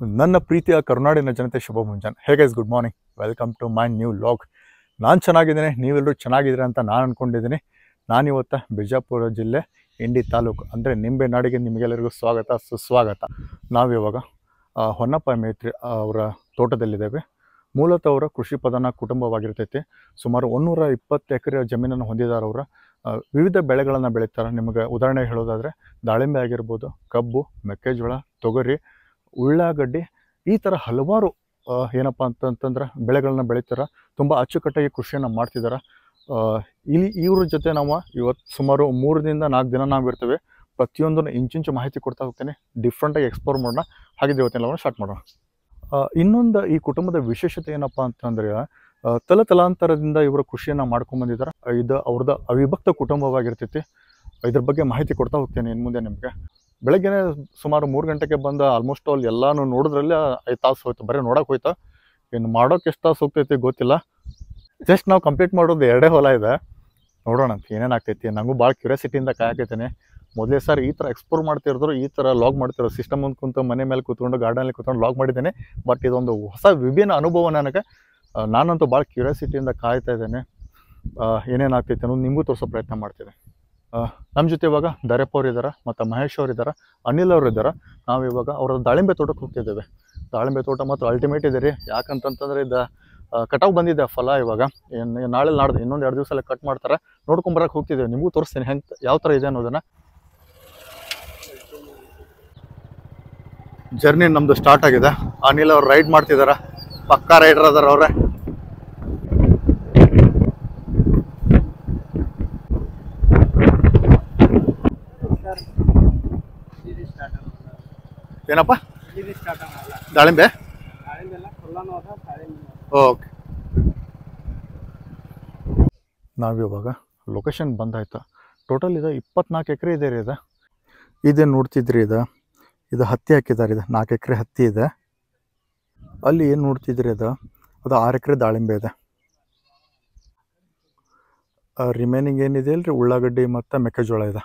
ನನ್ನ ಪ್ರೀತಿಯ ಕರುನಾಡಿನ ಜನತೆ ಶುಭ ಮುಂಜಾನೆ. Hey guys, good morning, welcome to my new vlog. ನಾನು ಚೆನ್ನಾಗಿದ್ದೀನಿ, ನೀವೆಲ್ಲರೂ ಚೆನ್ನಾಗಿದ್ದೀರಾ ಅಂತ ನಾನು ಅಂದ್ಕೊಂಡಿದ್ದೀನಿ. ನಾನಿವತ್ತು ಬಿಜಾಪುರ ಜಿಲ್ಲೆ ಇಂಡಿ ತಾಲೂಕು ಅಂದರೆ ನಿಂಬೆ ನಾಡಿಗೆ ನಿಮಗೆಲ್ಲರಿಗೂ ಸ್ವಾಗತ ಸುಸ್ವಾಗತ. ನಾವಿವಾಗ ಹೊನ್ನಪ್ಪ ಮೇತ್ರಿ ಅವರ ತೋಟದಲ್ಲಿದ್ದೇವೆ. ಮೂಲತಃ ಅವರ ಕೃಷಿ ಪ್ರಧಾನ ಕುಟುಂಬವಾಗಿರ್ತೈತಿ. ಸುಮಾರು 120 ಎಕರೆ ಜಮೀನನ್ನು ಹೊಂದಿದ್ದಾರೆ. ಅವರ ವಿವಿಧ ಬೆಳೆಗಳನ್ನು ಬೆಳೀತಾರೆ. ನಿಮಗೆ ಉದಾಹರಣೆ ಹೇಳೋದಾದರೆ ದಾಳಿಂಬೆ ಆಗಿರ್ಬೋದು, ಕಬ್ಬು, ಮೆಕ್ಕೆಜೋಳ, ತೊಗರಿ, ಉಳ್ಳಾಗಡ್ಡಿ, ಈ ಥರ ಹಲವಾರು ಏನಪ್ಪ ಅಂತಂತಂದ್ರೆ ಬೆಳೆಗಳನ್ನ ಬೆಳೀತಾರೆ. ತುಂಬ ಅಚ್ಚುಕಟ್ಟಾಗಿ ಕೃಷಿಯನ್ನು ಮಾಡ್ತಿದ್ದಾರೆ. ಇವ್ರ ಜೊತೆ ನಾವು ಇವತ್ತು ಸುಮಾರು 3 ದಿಂದ 4 ದಿನ ನಾವು ಇರ್ತೇವೆ. ಪ್ರತಿಯೊಂದನ್ನು ಇಂಚಿಂಚು ಮಾಹಿತಿ ಕೊಡ್ತಾ ಹೋಗ್ತೇನೆ. ಡಿಫ್ರೆಂಟಾಗಿ ಎಕ್ಸ್ಪ್ಲೋರ್ ಮಾಡೋಣ. ಹಾಗಿದ್ದು ಇವತ್ತಿನ ನಾವು ಸ್ಟಾರ್ಟ್ ಮಾಡೋಣ. ಇನ್ನೊಂದು ಈ ಕುಟುಂಬದ ವಿಶೇಷತೆ ಏನಪ್ಪ ಅಂತಂದರೆ ತಲಾಂತರದಿಂದ ಇವರು ಕೃಷಿಯನ್ನು ಮಾಡ್ಕೊಂಡ್ಬಂದಿದ್ದಾರೆ. ಇದು ಅವ್ರದ್ದು ಅವಿಭಕ್ತ ಕುಟುಂಬವಾಗಿರ್ತೈತಿ. ಇದ್ರ ಬಗ್ಗೆ ಮಾಹಿತಿ ಕೊಡ್ತಾ ಹೋಗ್ತೇನೆ ಇನ್ನು ಮುಂದೆ ನಿಮಗೆ. ಬೆಳಗ್ಗೆ ಸುಮಾರು 3 ಗಂಟೆಗೆ ಬಂದು ಆಲ್ಮೋಸ್ಟ್ ಅಲ್ಲಿ ಎಲ್ಲಾನು ನೋಡಿದ್ರಲ್ಲಿ 5 ತಾಸು ಹೋಯ್ತು. ಬರೀ ನೋಡೋಕೆ ಹೋಯ್ತು. ಇನ್ನು ಮಾಡೋಕೆ ಎಷ್ಟು ತಾಸು ಹೋಗ್ತೈತಿ ಗೊತ್ತಿಲ್ಲ. ಜಸ್ಟ್ ನಾವು ಕಂಪ್ಲೀಟ್ ಮಾಡೋದು 2 ಹೊಲ ಇದೆ. ನೋಡೋಣ ಅಂತ ಏನೇನು ಆಗ್ತೈತಿ. ನನಗೂ ಭಾಳ ಕ್ಯೂರಿಯಾಸಿಟಿಯಿಂದ ಕಾಯಕೈತೇನೆ. ಮೊದಲೇ ಸಾರಿ ಈ ಥರ ಎಕ್ಸ್ಪ್ಲೋರ್ ಮಾಡ್ತಿರೋರು, ಈ ಥರ ಲಾಗ್ ಮಾಡ್ತಿರೋ ಸಿಸ್ಟಮ್ ಮುಂದೆ ಕುಂತು ಮನೆ ಮೇಲೆ ಕೂತ್ಕೊಂಡು ಗಾರ್ಡನಲ್ಲಿ ಕೂತ್ಕೊಂಡು ಲಾಗ್ ಮಾಡಿದ್ದೇನೆ. ಬಟ್ ಇದೊಂದು ಹೊಸ ವಿಭಿನ್ನ ಅನುಭವ ನನಗೆ. ನಾನಂತೂ ಭಾಳ ಕ್ಯೂರಿಯಾಸಿಟಿಯಿಂದ ಕಾಯ್ತಾ ಇದ್ದೇನೆ. ಏನೇನು ಆಗ್ತೈತೆ ಅನ್ನೋದು ನಿಮಗೂ ತೋರಿಸೋ ಪ್ರಯತ್ನ ಮಾಡ್ತಿದ್ದೆ. ನಮ್ಮ ಜೊತೆ ಇವಾಗ ದರೆಪ್ಪ ಅವ್ರು ಇದ್ದಾರೆ, ಮತ್ತು ಮಹೇಶ್ ಅವ್ರು ಇದ್ದಾರೆ, ಅನಿಲ್ ಅವರು ಇದ್ದಾರೆ. ನಾವು ಇವಾಗ ಅವರ ದಾಳಿಂಬೆ ತೋಟಕ್ಕೆ ಹೋಗ್ತಿದ್ದೇವೆ. ದಾಳಿಂಬೆ ತೋಟ ಮತ್ತು ಅಲ್ಟಿಮೇಟ್ ಇದೆ ರೀ. ಯಾಕಂತಂತಂದರೆ ಇದು ಕಟಾವು ಬಂದಿದೆ ಫಲ. ಇವಾಗ ನಾಳೆ ನಾಡ್ದು ಇನ್ನೊಂದು 2 ದಿವಸ ಕಟ್ ಮಾಡ್ತಾರೆ. ನೋಡ್ಕೊಂಬರಕ್ಕೆ ಹೋಗ್ತಿದ್ದೇವೆ. ನಿಮಗೂ ತೋರಿಸ್ತೀನಿ ಹೆಂಗೆ ಯಾವ ಥರ ಇದೆ ಅನ್ನೋದನ್ನು. ಜರ್ನಿ ನಮ್ಮದು ಸ್ಟಾರ್ಟ್ ಆಗಿದೆ. ಅನಿಲ್ ಅವ್ರು ರೈಡ್ ಮಾಡ್ತಿದ್ದಾರೆ. ಪಕ್ಕಾ ರೈಡರ್ ಅದಾರ ಅವ್ರೆ. ಏನಪ್ಪ ದಾಳಿಂಬೆ? ಓಕೆ, ನಾವಿವಾಗ ಲೊಕೇಶನ್ ಬಂದಾಯ್ತು. ಟೋಟಲ್ ಇದು 24 ಎಕರೆ ಇದೆ ರೀ. ಇದೇನು ನೋಡ್ತಿದ್ರಿ, ಇದು ಹತ್ತಿ ಹಾಕಿದ್ದಾರೆ. ಇದು 4 ಎಕರೆ ಹತ್ತಿ ಇದೆ. ಅಲ್ಲಿ ಏನು ನೋಡ್ತಿದ್ರಿ ಅದು 6 ಎಕರೆ ದಾಳಿಂಬೆ ಇದೆ. ರಿಮೈನಿಂಗ್ ಏನಿದೆ ಅಲ್ರಿ ಉಳ್ಳಾಗಡ್ಡಿ ಮತ್ತು ಮೆಕ್ಕೆಜೋಳ ಇದೆ.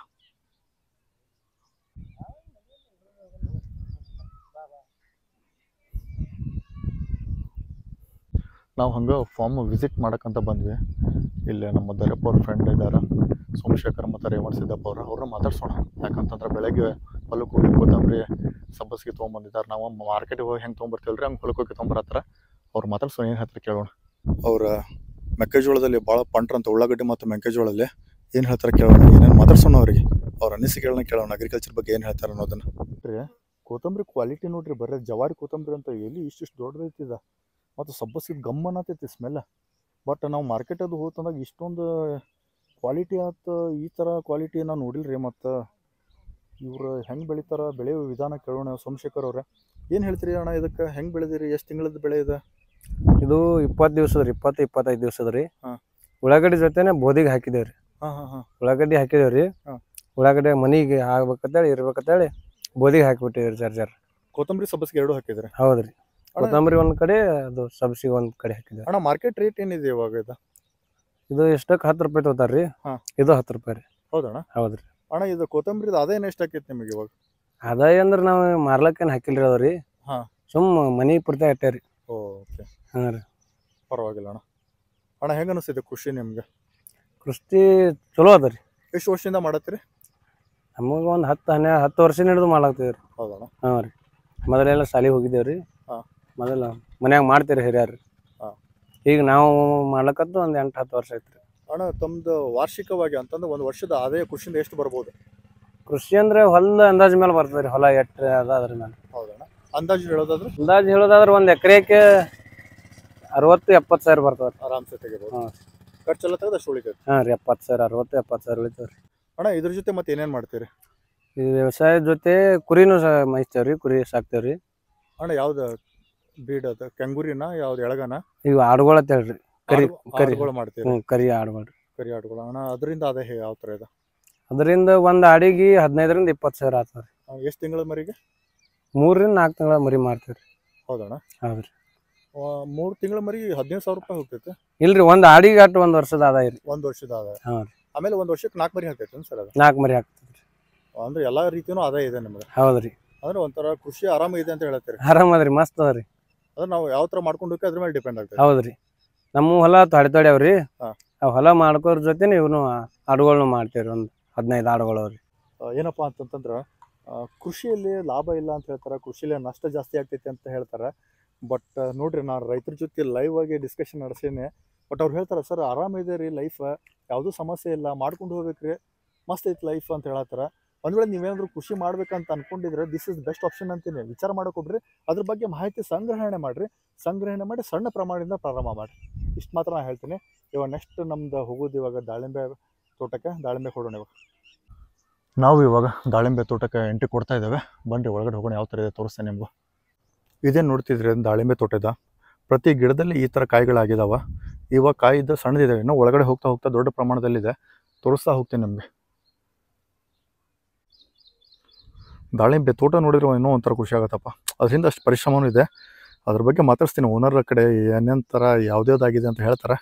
ನಾವು ಹಂಗೆ ಫಾರ್ಮ್ ವಿಸಿಟ್ ಮಾಡೋಕ್ಕಂತ ಬಂದ್ವಿ. ಇಲ್ಲೇ ನಮ್ಮ ದರೆಪ್ಪ ಅವ್ರ ಫ್ರೆಂಡ್ ಇದ್ದಾರೆ, ಸೋಮಶೇಖರ್ ಮತ್ತು ರೇವಣ್ ಸಿದ್ದಪ್ಪ ಅವ್ರನ್ನ ಮಾತಾಡ್ಸೋಣ. ಯಾಕಂತಂದ್ರೆ ಬೆಳಗ್ಗೆ ಹೊಲಕ್ಕೆ ಹೋಗಿ ಕೊತ್ತಂಬರಿ ಸಬ್ಬಸಿಗೆ ತೊಗೊಂಬಂದಿದ್ದಾರೆ. ನಾವು ಮಾರ್ಕೆಟಿಗೆ ಹೋಗಿ ಹೆಂಗೆ ತೊಗೊಂಬರ್ತೀವಲ್ರಿ ಹಂಗೆ ಹೊಲಕ್ಕೆ ಹೋಗಿ ತೊಗೊಂಬರತ್ತರ. ಅವ್ರು ಮಾತಾಡ್ಸೋಣ, ಏನು ಹೇಳ್ತಾರೆ ಕೇಳೋಣ. ಅವ್ರ ಮೆಕ್ಕೆಜೋಳದಲ್ಲಿ ಭಾಳ ಪಂಟ್ರಂತ ಉಳ್ಳಾಗಡ್ಡಿ ಮತ್ತು ಮೆಕ್ಕೆಜೋಳಲ್ಲಿ ಏನು ಹೇಳ್ತಾರೆ ಕೇಳೋಣ. ಏನೇನು ಮಾತಾಡ್ಸೋಣ ಅವರಿಗೆ, ಅವ್ರ ಅನಿಸಿಕೆಗಳನ್ನ ಕೇಳೋಣ. ಅಗ್ರಿಕಲ್ಚರ್ ಬಗ್ಗೆ ಏನು ಹೇಳ್ತಾರೆ ಅನ್ನೋದನ್ನು. ರೀ ಕೊತ್ತಂಬರಿ ಕ್ವಾಲಿಟಿ ನೋಡ್ರಿ, ಬರೀ ಜವಾರಿ ಕೊತ್ತಂಬರಿ ಅಂತ ಎಲ್ಲಿ ಇಷ್ಟಿಷ್ಟು ದೊಡ್ಡದೈತಿದೆ. ಮತ್ತು ಸಬ್ಬಸಿಗೆ ಗಮ್ಮನತೈತಿ ಸ್ಮೆಲ್. ಬಟ್ ನಾವು ಮಾರ್ಕೆಟದು ಹೋತಂದಾಗ ಇಷ್ಟೊಂದು ಕ್ವಾಲಿಟಿ ಆಯ್ತು, ಈ ಥರ ಕ್ವಾಲಿಟಿ ನಾವು ನೋಡಿಲ್ರಿ. ಮತ್ತು ಇವರು ಹೆಂಗೆ ಬೆಳಿತಾರೆ, ಬೆಳೆಯೋ ವಿಧಾನ ಕೇಳೋಣ. ಸೋಮಶೇಖರ್ ಅವ್ರೆ, ಏನು ಹೇಳ್ತೀರಿ ಅಣ್ಣ ಇದಕ್ಕೆ? ಹೆಂಗೆ ಬೆಳೆದಿರಿ? ಎಷ್ಟು ತಿಂಗಳದ್ದು ಬೆಳೆ ಇದೆ ಇದು? 20 ದಿವಸದ ರೀ, 20-25 ದಿವಸದ ರೀ. ಉಳ್ಳಾಗಡ್ಡಿ ಜೊತೆನೆ ಬೋದಿಗೆ ಹಾಕಿದೇವ್ರಿ. ಉಳ್ಳಾಗಡ್ಡಿ ಹಾಕಿದೇವ್ರಿ. ಉಳ್ಳಾಗಡ್ಡಿ ಮನಿಗೆ ಆಗ್ಬೇಕಂತೇಳಿ ಇರ್ಬೇಕಂತೇಳಿ ಬೋದಿಗೆ ಹಾಕಿಬಿಟ್ಟಿವ್ರಿ. ಜರ್ ಕೊತ್ತಂಬರಿ ಸಬ್ಬಸಿಗೆ 2 ಹಾಕಿದ್ರಿ? ಹೌದ್ರಿ. ಕೊತ್ತಂಬರಿ ಒಂದ್ ಕಡೆ, ಅದು ಸಬ್ಸಿಗೆ ಒಂದ್ ಕಡೆ ಹಾಕಿದ್ರಿ. ಅಣ್ಣ ಮಾರ್ಕೆಟ್ ರೇಟ್ ಏನಿದೆ ಇವಾಗ? ಇದು ಎಷ್ಟಕ್ಕೆ 10 ರೂಪಾಯಿ ತಗೋತಾರ್ರಿ. ಇದು 10 ರೂಪಾಯಿ ರೀ. ಹೌದಣ್ಣ? ಹೌದ್ರಿ. ಅಣ್ಣ ಇದು ಕೊತ್ತಂಬರಿ ಆದಾಯ ಎಷ್ಟು ಆಕೈತಿ ನಿಮಗೆ ಇವಾಗ? ಆದಾಯ ಅಂದ್ರೆ ನಾವು ಮಾರ್ಲಕ್ಕೇನು ಹಾಕಿಲ್ರಿ ಅದ್ರಿ. ಸುಮ್ ಮನಿ ಪೂರ್ತಿ ಅಟ್ಟೇರಿ. ಓಕೆ, ಹಾಂ ರೀ. ಪರವಾಗಿಲ್ಲ ಅಣ್ಣ. ಅಣ್ಣ ಹೆಂಗೆ ಅನಿಸ್ತಿದೆ ಕೃಷಿ ನಿಮ್ಗೆ? ಕೃಷಿ ಚಲೋ ಅದ ರೀ. ಎಷ್ಟು ವರ್ಷದಿಂದ ಮಾಡತ್ತೀರಿ? ನಮಗೆ ಒಂದು 10 ವರ್ಷ ಹಿಡಿದು ಮಾಡ್ಲಾಗ್ತೀವಿ ರೀ. ಹೌದಣ್ಣ? ಹಾಂ ರೀ. ಮೊದಲೆಲ್ಲ ಶಾಲೆಗೆ ಹೋಗಿದ್ದೇವ್ರಿ. ಮೊದಲ ಮನ್ಯಾಗ ಮಾಡ್ತೀರಿ ಹಿರಿಯರು. ಈಗ ನಾವು ಮಾಡ್ಲಕ್ಕಂತೂ ಒಂದು 8-10 ವರ್ಷ ಐತ್ರಿ. ಅಣ್ಣ ತಮ್ಮದು ವಾರ್ಷಿಕವಾಗಿ ಅಂತಂದ್ರೆ ಒಂದು ವರ್ಷದ ಆದಾಯ ಕೃಷಿಯಿಂದ ಎಷ್ಟು ಬರ್ಬೋದು? ಕೃಷಿ ಅಂದ್ರೆ ಹೊಲದ ಅಂದಾಜ್ ಮೇಲೆ ಬರ್ತದೆ ರೀ. ಹೊಲ ಎಟ್ಟು ಅದಾದ್ರಿ ಮೇಲೆ. ಹೌದಣ್ಣ? ಅಂದಾಜು ಹೇಳೋದಾದ್ರೆ? ಅಂದಾಜು ಹೇಳೋದಾದ್ರೆ ಒಂದು ಎಕರೆಗೆ 60-70 ಸಾವಿರ ಬರ್ತದೆ. ಆರಾಮ್ಸೆ ತೆಗಿಬೋದು. ಖರ್ಚೆಲ್ಲ ತೆಗೆದು ಅಷ್ಟು ಉಳಿತೈತೆ? ಹಾಂ ರೀ, 70 ಸಾವಿರ, 60-70 ಸಾವಿರ ಉಳಿತೇವೆ ರೀ. ಅಣ್ಣ ಇದ್ರ ಜೊತೆ ಮತ್ತೆ ಏನೇನು ಮಾಡ್ತೀರಿ? ಈ ವ್ಯವಸಾಯದ ಜೊತೆ ಕುರಿನೂ ಮೇಯಿಸ್ತೇವ್ರಿ, ಕುರಿ ಸಾಕ್ತೇವ್ರಿ. ಅಣ್ಣ ಯಾವ್ದು ಬೀಡ್ ಅದು? ಕೆಂಗೂರಿನ ಯಾವ್ದು ಎಳಗನ? ಇವು ಆಡುಗಳು ಅಂತ ಹೇಳ್ರಿ. ಕರಿಗಳು ಮಾಡ್ತೀವಿ. ಕರಿ ಆಡುಗಳು. ಕರಿ ಆಡುಗಳು. ಅಣ್ಣ ಅದರಿಂದ ಅದೇ ಯಾವ ಥರ ಇದೆ? ಅದರಿಂದ ಒಂದು ಆಡಿಗೆ 15-20 ಸಾವಿರ ಆಗ್ತದೆ ರೀ. ಎಷ್ಟು ತಿಂಗಳ ಮರಿಗೆ? 3-4 ತಿಂಗಳ ಮರಿ ಮಾಡ್ತೀವಿ. ಹೌದಣ್ಣ? ಹೌದ್ರಿ. 3 ತಿಂಗಳ ಮರಿ 15,000 ರೂಪಾಯಿ ಹೋಗ್ತೈತೆ? ಇಲ್ರಿ, ಒಂದು ಆಡಿಗೆ ಅಟ್ಟು 1 ವರ್ಷದ ಆದಾಯ ರೀ. 1 ವರ್ಷದ ಆದಾಯ? ಹಾಂ ರೀ. ಆಮೇಲೆ 1 ವರ್ಷಕ್ಕೆ 4 ಮರಿ ಹಾಕೈತೆ ಸರ್ ಅದು? 4 ಮರಿ ಹಾಕ್ತದೆ ರೀ. ಅಂದ್ರೆ ಎಲ್ಲಾ ರೀತಿಯೂ ಆದಾಯ ಇದೆ ನಿಮಗೆ? ಹೌದ್ರಿ. ಅಂದ್ರೆ ಒಂಥರ ಕೃಷಿ ಆರಾಮಿದೆ ಅಂತ ಹೇಳ್ತೀರಿ. ಆರಾಮದ್ರಿ, ಮಸ್ತ್ ಅದರಿ. ಅಂದ್ರೆ ನಾವು ಯಾವ ತರ ಮಾಡ್ಕೊಂಡು ಹೋಗಿ ಅದ್ರ ಮೇಲೆ ಡಿಪೆಂಡ್ ಆಗ್ತದೆ. ಹೌದ್ರಿ, ನಮ್ಮ ಹೊಲ ತೊಡೆ ಅವ್ರಿ. ಹಾ. ಆ ಹೊಲ ಮಾಡ್ಕೋರ್ ಜೊತೆನೆ ಇವನು ಆಡುಗಳನ್ನ ಮಾಡ್ತೇವ್ರಿ. ಒಂದು 15 ಆಡುಗಳು ಅವ್ರಿ. ಏನಪ್ಪಾ ಅಂತಂತಂದ್ರ ಕೃಷಿಯಲ್ಲಿ ಲಾಭ ಇಲ್ಲ ಅಂತ ಹೇಳ್ತಾರೆ, ಕೃಷಿಯಲ್ಲಿ ನಷ್ಟ ಜಾಸ್ತಿ ಆಗ್ತೈತಿ ಅಂತ ಹೇಳ್ತಾರೆ. ಬಟ್ ನೋಡ್ರಿ, ನಾನು ರೈತರ ಜೊತೆ ಲೈವ್ ಆಗಿ ಡಿಸ್ಕಷನ್ ನಡೆಸೀನಿ. ಬಟ್ ಅವ್ರು ಹೇಳ್ತಾರೆ, ಸರ್ ಆರಾಮಿದೆ ರೀ ಲೈಫ್, ಯಾವುದೂ ಸಮಸ್ಯೆ ಇಲ್ಲ, ಮಾಡ್ಕೊಂಡು ಹೋಗ್ಬೇಕ್ರಿ, ಮಸ್ತ್ ಐತಿ ಲೈಫ್ ಅಂತ ಹೇಳತ್ತಾರ. ಒಂದ್ ವೇಳೆ ನೀವೇನಾದ್ರು ಕೃಷಿ ಮಾಡ್ಬೇಕಂತ ಅನ್ಕೊಂಡಿದ್ರೆ ದಿಸ್ ಇಸ್ ಬೆಸ್ಟ್ ಆಪ್ಷನ್ ಅಂತೀನಿ. ವಿಚಾರ ಹೋಗ್ರಿ, ಅದ್ರ ಬಗ್ಗೆ ಮಾಹಿತಿ ಸಂಗ್ರಹಣೆ ಮಾಡಿ ಸಣ್ಣ ಪ್ರಮಾಣದಿಂದ ಪ್ರಾರಂಭ ಮಾಡಿರಿ. ಇಷ್ಟು ಮಾತ್ರ ನಾನು ಹೇಳ್ತೀನಿ. ಇವಾಗ ನೆಕ್ಸ್ಟ್ ನಮ್ದು ಹೋಗೋದು ಇವಾಗ ದಾಳಿಂಬೆ ತೋಟಕ್ಕೆ. ದಾಳಿಂಬೆ ಕೊಡೋಣ. ಇವಾಗ ನಾವು ದಾಳಿಂಬೆ ತೋಟಕ್ಕೆ ಎಂಟ್ರಿ ಕೊಡ್ತಾ ಇದ್ದೇವೆ. ಬನ್ರಿ ಒಳಗಡೆ ಹೋಗೋಣ, ಯಾವ ಥರ ಇದೆ ತೋರಿಸ್ತೇನೆ ನಿಮ್ಗೆ. ಇದೇನು ನೋಡ್ತಿದ್ರಿ ದಾಳಿಂಬೆ ತೋಟದ ಪ್ರತಿ ಗಿಡದಲ್ಲಿ ಈ ಥರ ಕಾಯಿಗಳಾಗಿದ್ದಾವ. ಇವಾಗ ಕಾಯಿ ಇದ್ದ ಸಣ್ಣದಿದ್ದಾವೆ, ಇನ್ನೂ ಒಳಗಡೆ ಹೋಗ್ತಾ ದೊಡ್ಡ ಪ್ರಮಾಣದಲ್ಲಿದೆ. ತೋರಿಸ್ತಾ ಹೋಗ್ತೀನಿ ನಿಮಗೆ. ದಾಳಿಂಬೆ ತೋಟ ನೋಡಿದ್ರೆ ಇನ್ನೂ ಒಂಥರ ಖುಷಿ ಆಗುತ್ತಪ್ಪ. ಅದರಿಂದ ಅಷ್ಟು ಪರಿಶ್ರಮವೂ ಇದೆ. ಅದ್ರ ಬಗ್ಗೆ ಮಾತಾಡ್ಸ್ತೀನಿ. ಓನರ್ ಕಡೆ ಏನೇನು ಥರ ಯಾವುದ್ಯಾವ್ದಾಗಿದೆ ಅಂತ ಹೇಳ್ತಾರೆ.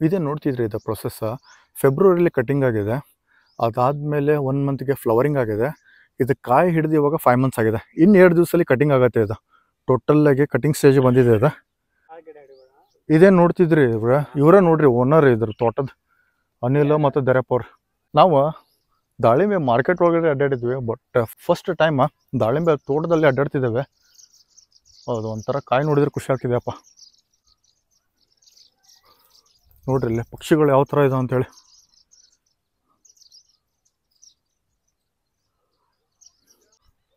ಇದೇನು ನೋಡ್ತಿದ್ರಿ ಇದು ಪ್ರೊಸೆಸ್ ಫೆಬ್ರವರಿಲಿ ಕಟ್ಟಿಂಗ್ ಆಗಿದೆ. ಅದಾದಮೇಲೆ 1 ಮಂತ್ಗೆ ಫ್ಲವರಿಂಗ್ ಆಗಿದೆ. ಇದು ಕಾಯಿ ಹಿಡಿದು ಇವಾಗ 5 ಮಂತ್ಸ್ ಆಗಿದೆ. ಇನ್ನು 2 ದಿವಸದಲ್ಲಿ ಕಟಿಂಗ್ ಆಗುತ್ತೆ. ಇದು ಟೋಟಲ್ಲಾಗಿ ಕಟಿಂಗ್ ಸ್ಟೇಜ್ ಬಂದಿದೆ. ಇದು ಇದೇನು ನೋಡ್ತಿದ್ರಿ ಇವರೇ ನೋಡ್ರಿ ಓನರ್ ಇದ್ರ ತೋಟದ, ಅನಿಲ್ ಮತ್ತು ದರ್ಯಪ್ಪ ಅವ್ರು. ನಾವು ದಾಳಿಂಬೆ ಮಾರ್ಕೆಟ್ ಒಳಗಡೆ ಅಡ್ಡಾಡಿದ್ವಿ. ಬಟ್ ಫಸ್ಟ್ ಟೈಮ್ ದಾಳಿಂಬೆ ತೋಟದಲ್ಲಿ ಅಡ್ಡಾಡ್ತಿದ್ದೇವೆ. ಹೌದು, ಒಂಥರ ಕಾಯಿ ನೋಡಿದ್ರೆ ಖುಷಿ ಆಗ್ತಿದೆಯಪ್ಪ. ನೋಡ್ರಿ ಇಲ್ಲಿ ಪಕ್ಷಿಗಳು ಯಾವ ಥರ ಇದೆ ಅಂತೇಳಿ.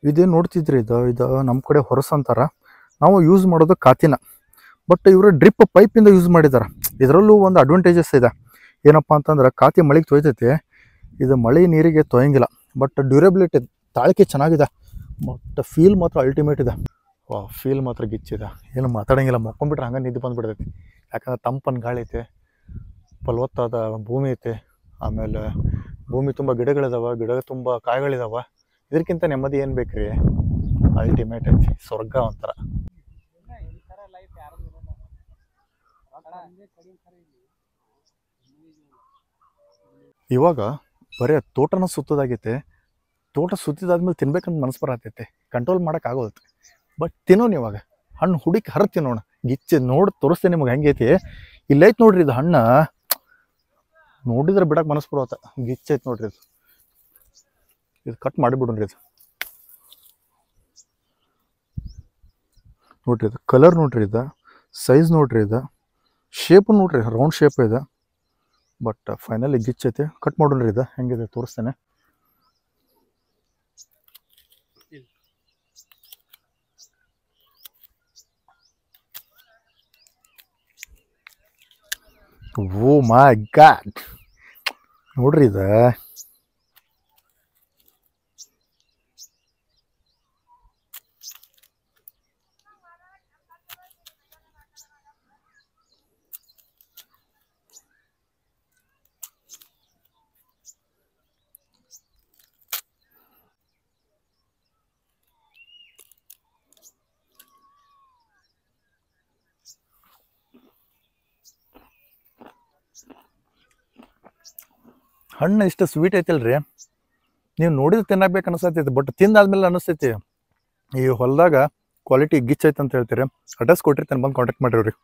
ಇದೇನು ನೋಡ್ತಿದ್ರಿ ಇದು ನಮ್ಮ ಕಡೆ ಹೊರಸು ಅಂತಾರೆ. ನಾವು ಯೂಸ್ ಮಾಡೋದು ಕಾತಿನ. ಬಟ್ ಇವರು ಡ್ರಿಪ್ ಪೈಪಿಂದ ಯೂಸ್ ಮಾಡಿದ್ದಾರೆ. ಇದರಲ್ಲೂ ಒಂದು ಅಡ್ವಾಂಟೇಜಸ್ ಇದೆ. ಏನಪ್ಪ ಅಂತಂದ್ರೆ ಕಾತಿ ಮಳೆಗೆ ತೊಯ್ತೈತಿ, ಇದು ಮಳೆ ನೀರಿಗೆ ತೊಯ್ಯಂಗಿಲ್ಲ. ಬಟ್ ಡ್ಯೂರೇಬಿಲಿಟಿ ತಾಳಿಕೆ ಚೆನ್ನಾಗಿದೆ. ಬಟ್ ಫೀಲ್ ಮಾತ್ರ ಅಲ್ಟಿಮೇಟ್ ಇದೆ. ಫೀಲ್ ಮಾತ್ರ ಗಿಚ್ಚಿದೆ. ಏನು ಮಾತಾಡೋಂಗಿಲ್ಲ, ಮಕ್ಕೊಂಡ್ಬಿಟ್ರೆ ಹಂಗೆ ನಿದ್ದೆ ಬಂದುಬಿಡ್ತೈತಿ. ಯಾಕಂದ್ರೆ ತಂಪನ ಗಾಳಿ ಐತೆ, ಫಲವತ್ತಾದ ಭೂಮಿ ಐತೆ, ಆಮೇಲೆ ಭೂಮಿ ತುಂಬ ಗಿಡಗಳಿದಾವೆ, ಗಿಡ ತುಂಬ ಕಾಯಿಗಳಿದಾವೆ. ಇದಕ್ಕಿಂತ ನೆಮ್ಮದಿ ಏನು ಬೇಕ್ರಿ? ಅಲ್ಟಿಮೇಟ್ ಐತಿ, ಸ್ವರ್ಗ ಒಂಥರ. ಇವಾಗ ಬರೀ ತೋಟನ ಸುತ್ತೋದಾಗೈತೆ. ತೋಟ ಸುತ್ತಿದಾದ್ಮೇಲೆ ತಿನ್ಬೇಕಂತ ಮನಸ್ಸು ಬರತೈತೆ, ಕಂಟ್ರೋಲ್ ಮಾಡೋಕ್ಕಾಗೋದೈತೆ. ಬಟ್ ತಿನ್ನೋಣ ಇವಾಗ ಹಣ್ಣು ಹುಡುಕಿ ಹರಿದು ತಿನ್ನೋಣ. ಗಿಚ್ಚಿ ನೋಡಿ ತೋರಿಸ್ತೇನೆ ನಿಮಗೆ ಹೆಂಗೈತಿ. ಇಲ್ಲೈತೆ ನೋಡ್ರಿ ಇದು ಹಣ್ಣು, ನೋಡಿದ್ರೆ ಬಿಡಕ್ಕೆ ಮನಸ್ಸು ಬರೋತ. ಗಿಚ್ಚೈತೆ ನೋಡ್ರಿ ಇದು ಕಟ್ ಮಾಡಿಬಿಡ್ರಿ. ಇದು ನೋಡ್ರಿ, ಇದು ಕಲರ್ ನೋಡ್ರಿ, ಇದು ಸೈಜ್ ನೋಡ್ರಿ, ಇದು ಶೇಪ್ ನೋಡ್ರಿ, ರೌಂಡ್ ಶೇಪ್ ಇದೆ. ಬಟ್ ಫೈನಲಿ ಗಿಚ್ಚೈತೆ. ಕಟ್ ಮಾಡೋಣ್ರಿ. ಇದು ಹೆಂಗಿದೆ ತೋರಿಸ್ತೇನೆ. ಓ ಮೈ ಗಾಡ್, ನೋಡ್ರಿ ಇದು ಹಣ್ಣು ಇಷ್ಟು ಸ್ವೀಟ್ ಐತಿಲ್ರಿ, ನೀವು ನೋಡಿದ್ರೆ ತಿನ್ನಬೇಕು ಅನಿಸ್ತೈತಿ. ಬಟ್ ತಿಂದಾದ್ಮೇಲೆ ಅನಿಸ್ತೈತಿ ಈ ಹೊಲದಾಗ ಕ್ವಾಲಿಟಿ ಗಿಚ್ಚೈತೆ ಅಂತ ಹೇಳ್ತೀರಿ. ಅಡ್ರೆಸ್ ಕೊಟ್ಟಿರ್ತೀನಿ, ಬಂದು ಕಾಂಟ್ಯಾಕ್ಟ್ ಮಾಡಿರಿ.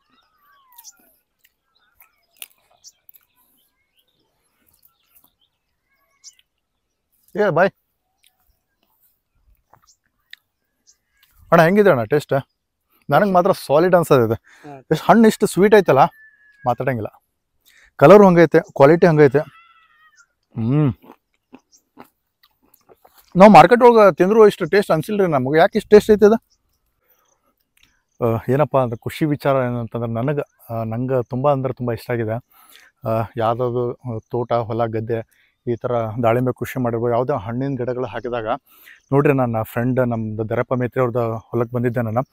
ಬಾಯ್ ಅಣ್ಣ, ಹೆಂಗಿದೆ ಅಣ್ಣ ಟೇಸ್ಟ್? ನನಗೆ ಮಾತ್ರ ಸಾಲಿಡ್ ಅನ್ಸೋದಿದೆ. ಎಷ್ಟು ಹಣ್ಣು ಇಷ್ಟು ಸ್ವೀಟ್ ಐತಲ್ಲ, ಮಾತಾಡಂಗಿಲ್ಲ. Colour ಹಂಗೈತೆ, quality ಹಂಗೈತೆ. ನಾವು ಮಾರ್ಕೆಟ್ ಒಳಗೆ ತಿಂದರೂ ಇಷ್ಟು ಟೇಸ್ಟ್ ಅನ್ಸಿಲ್ರಿ ನಮಗೆ. ಯಾಕೆ ಇಷ್ಟು ಟೇಸ್ಟ್ ಐತೆ ಅದು? ಏನಪ್ಪ ಅಂದ್ರೆ ಖುಷಿ ವಿಚಾರ ಏನಂತಂದ್ರೆ ನಂಗೆ ತುಂಬ ಅಂದ್ರೆ ತುಂಬ ಇಷ್ಟ ಆಗಿದೆ. ಯಾವುದಾದ್ರು ತೋಟ, ಹೊಲ, ಗದ್ದೆ ಈ ಥರ ದಾಳಿಂಬೆ ಕೃಷಿ ಮಾಡಿರ್ಬೋದು. ಯಾವುದೇ ಹಣ್ಣಿನ ಗಿಡಗಳು ಹಾಕಿದಾಗ ನೋಡ್ರಿ, ನನ್ನ ಫ್ರೆಂಡ್ ನಮ್ಮದು ದರಪ್ಪ ಮೇತ್ರಿ ಅವ್ರದ್ದು ಹೊಲಕ್ಕೆ ಬಂದಿದ್ದೆ ನಾನು.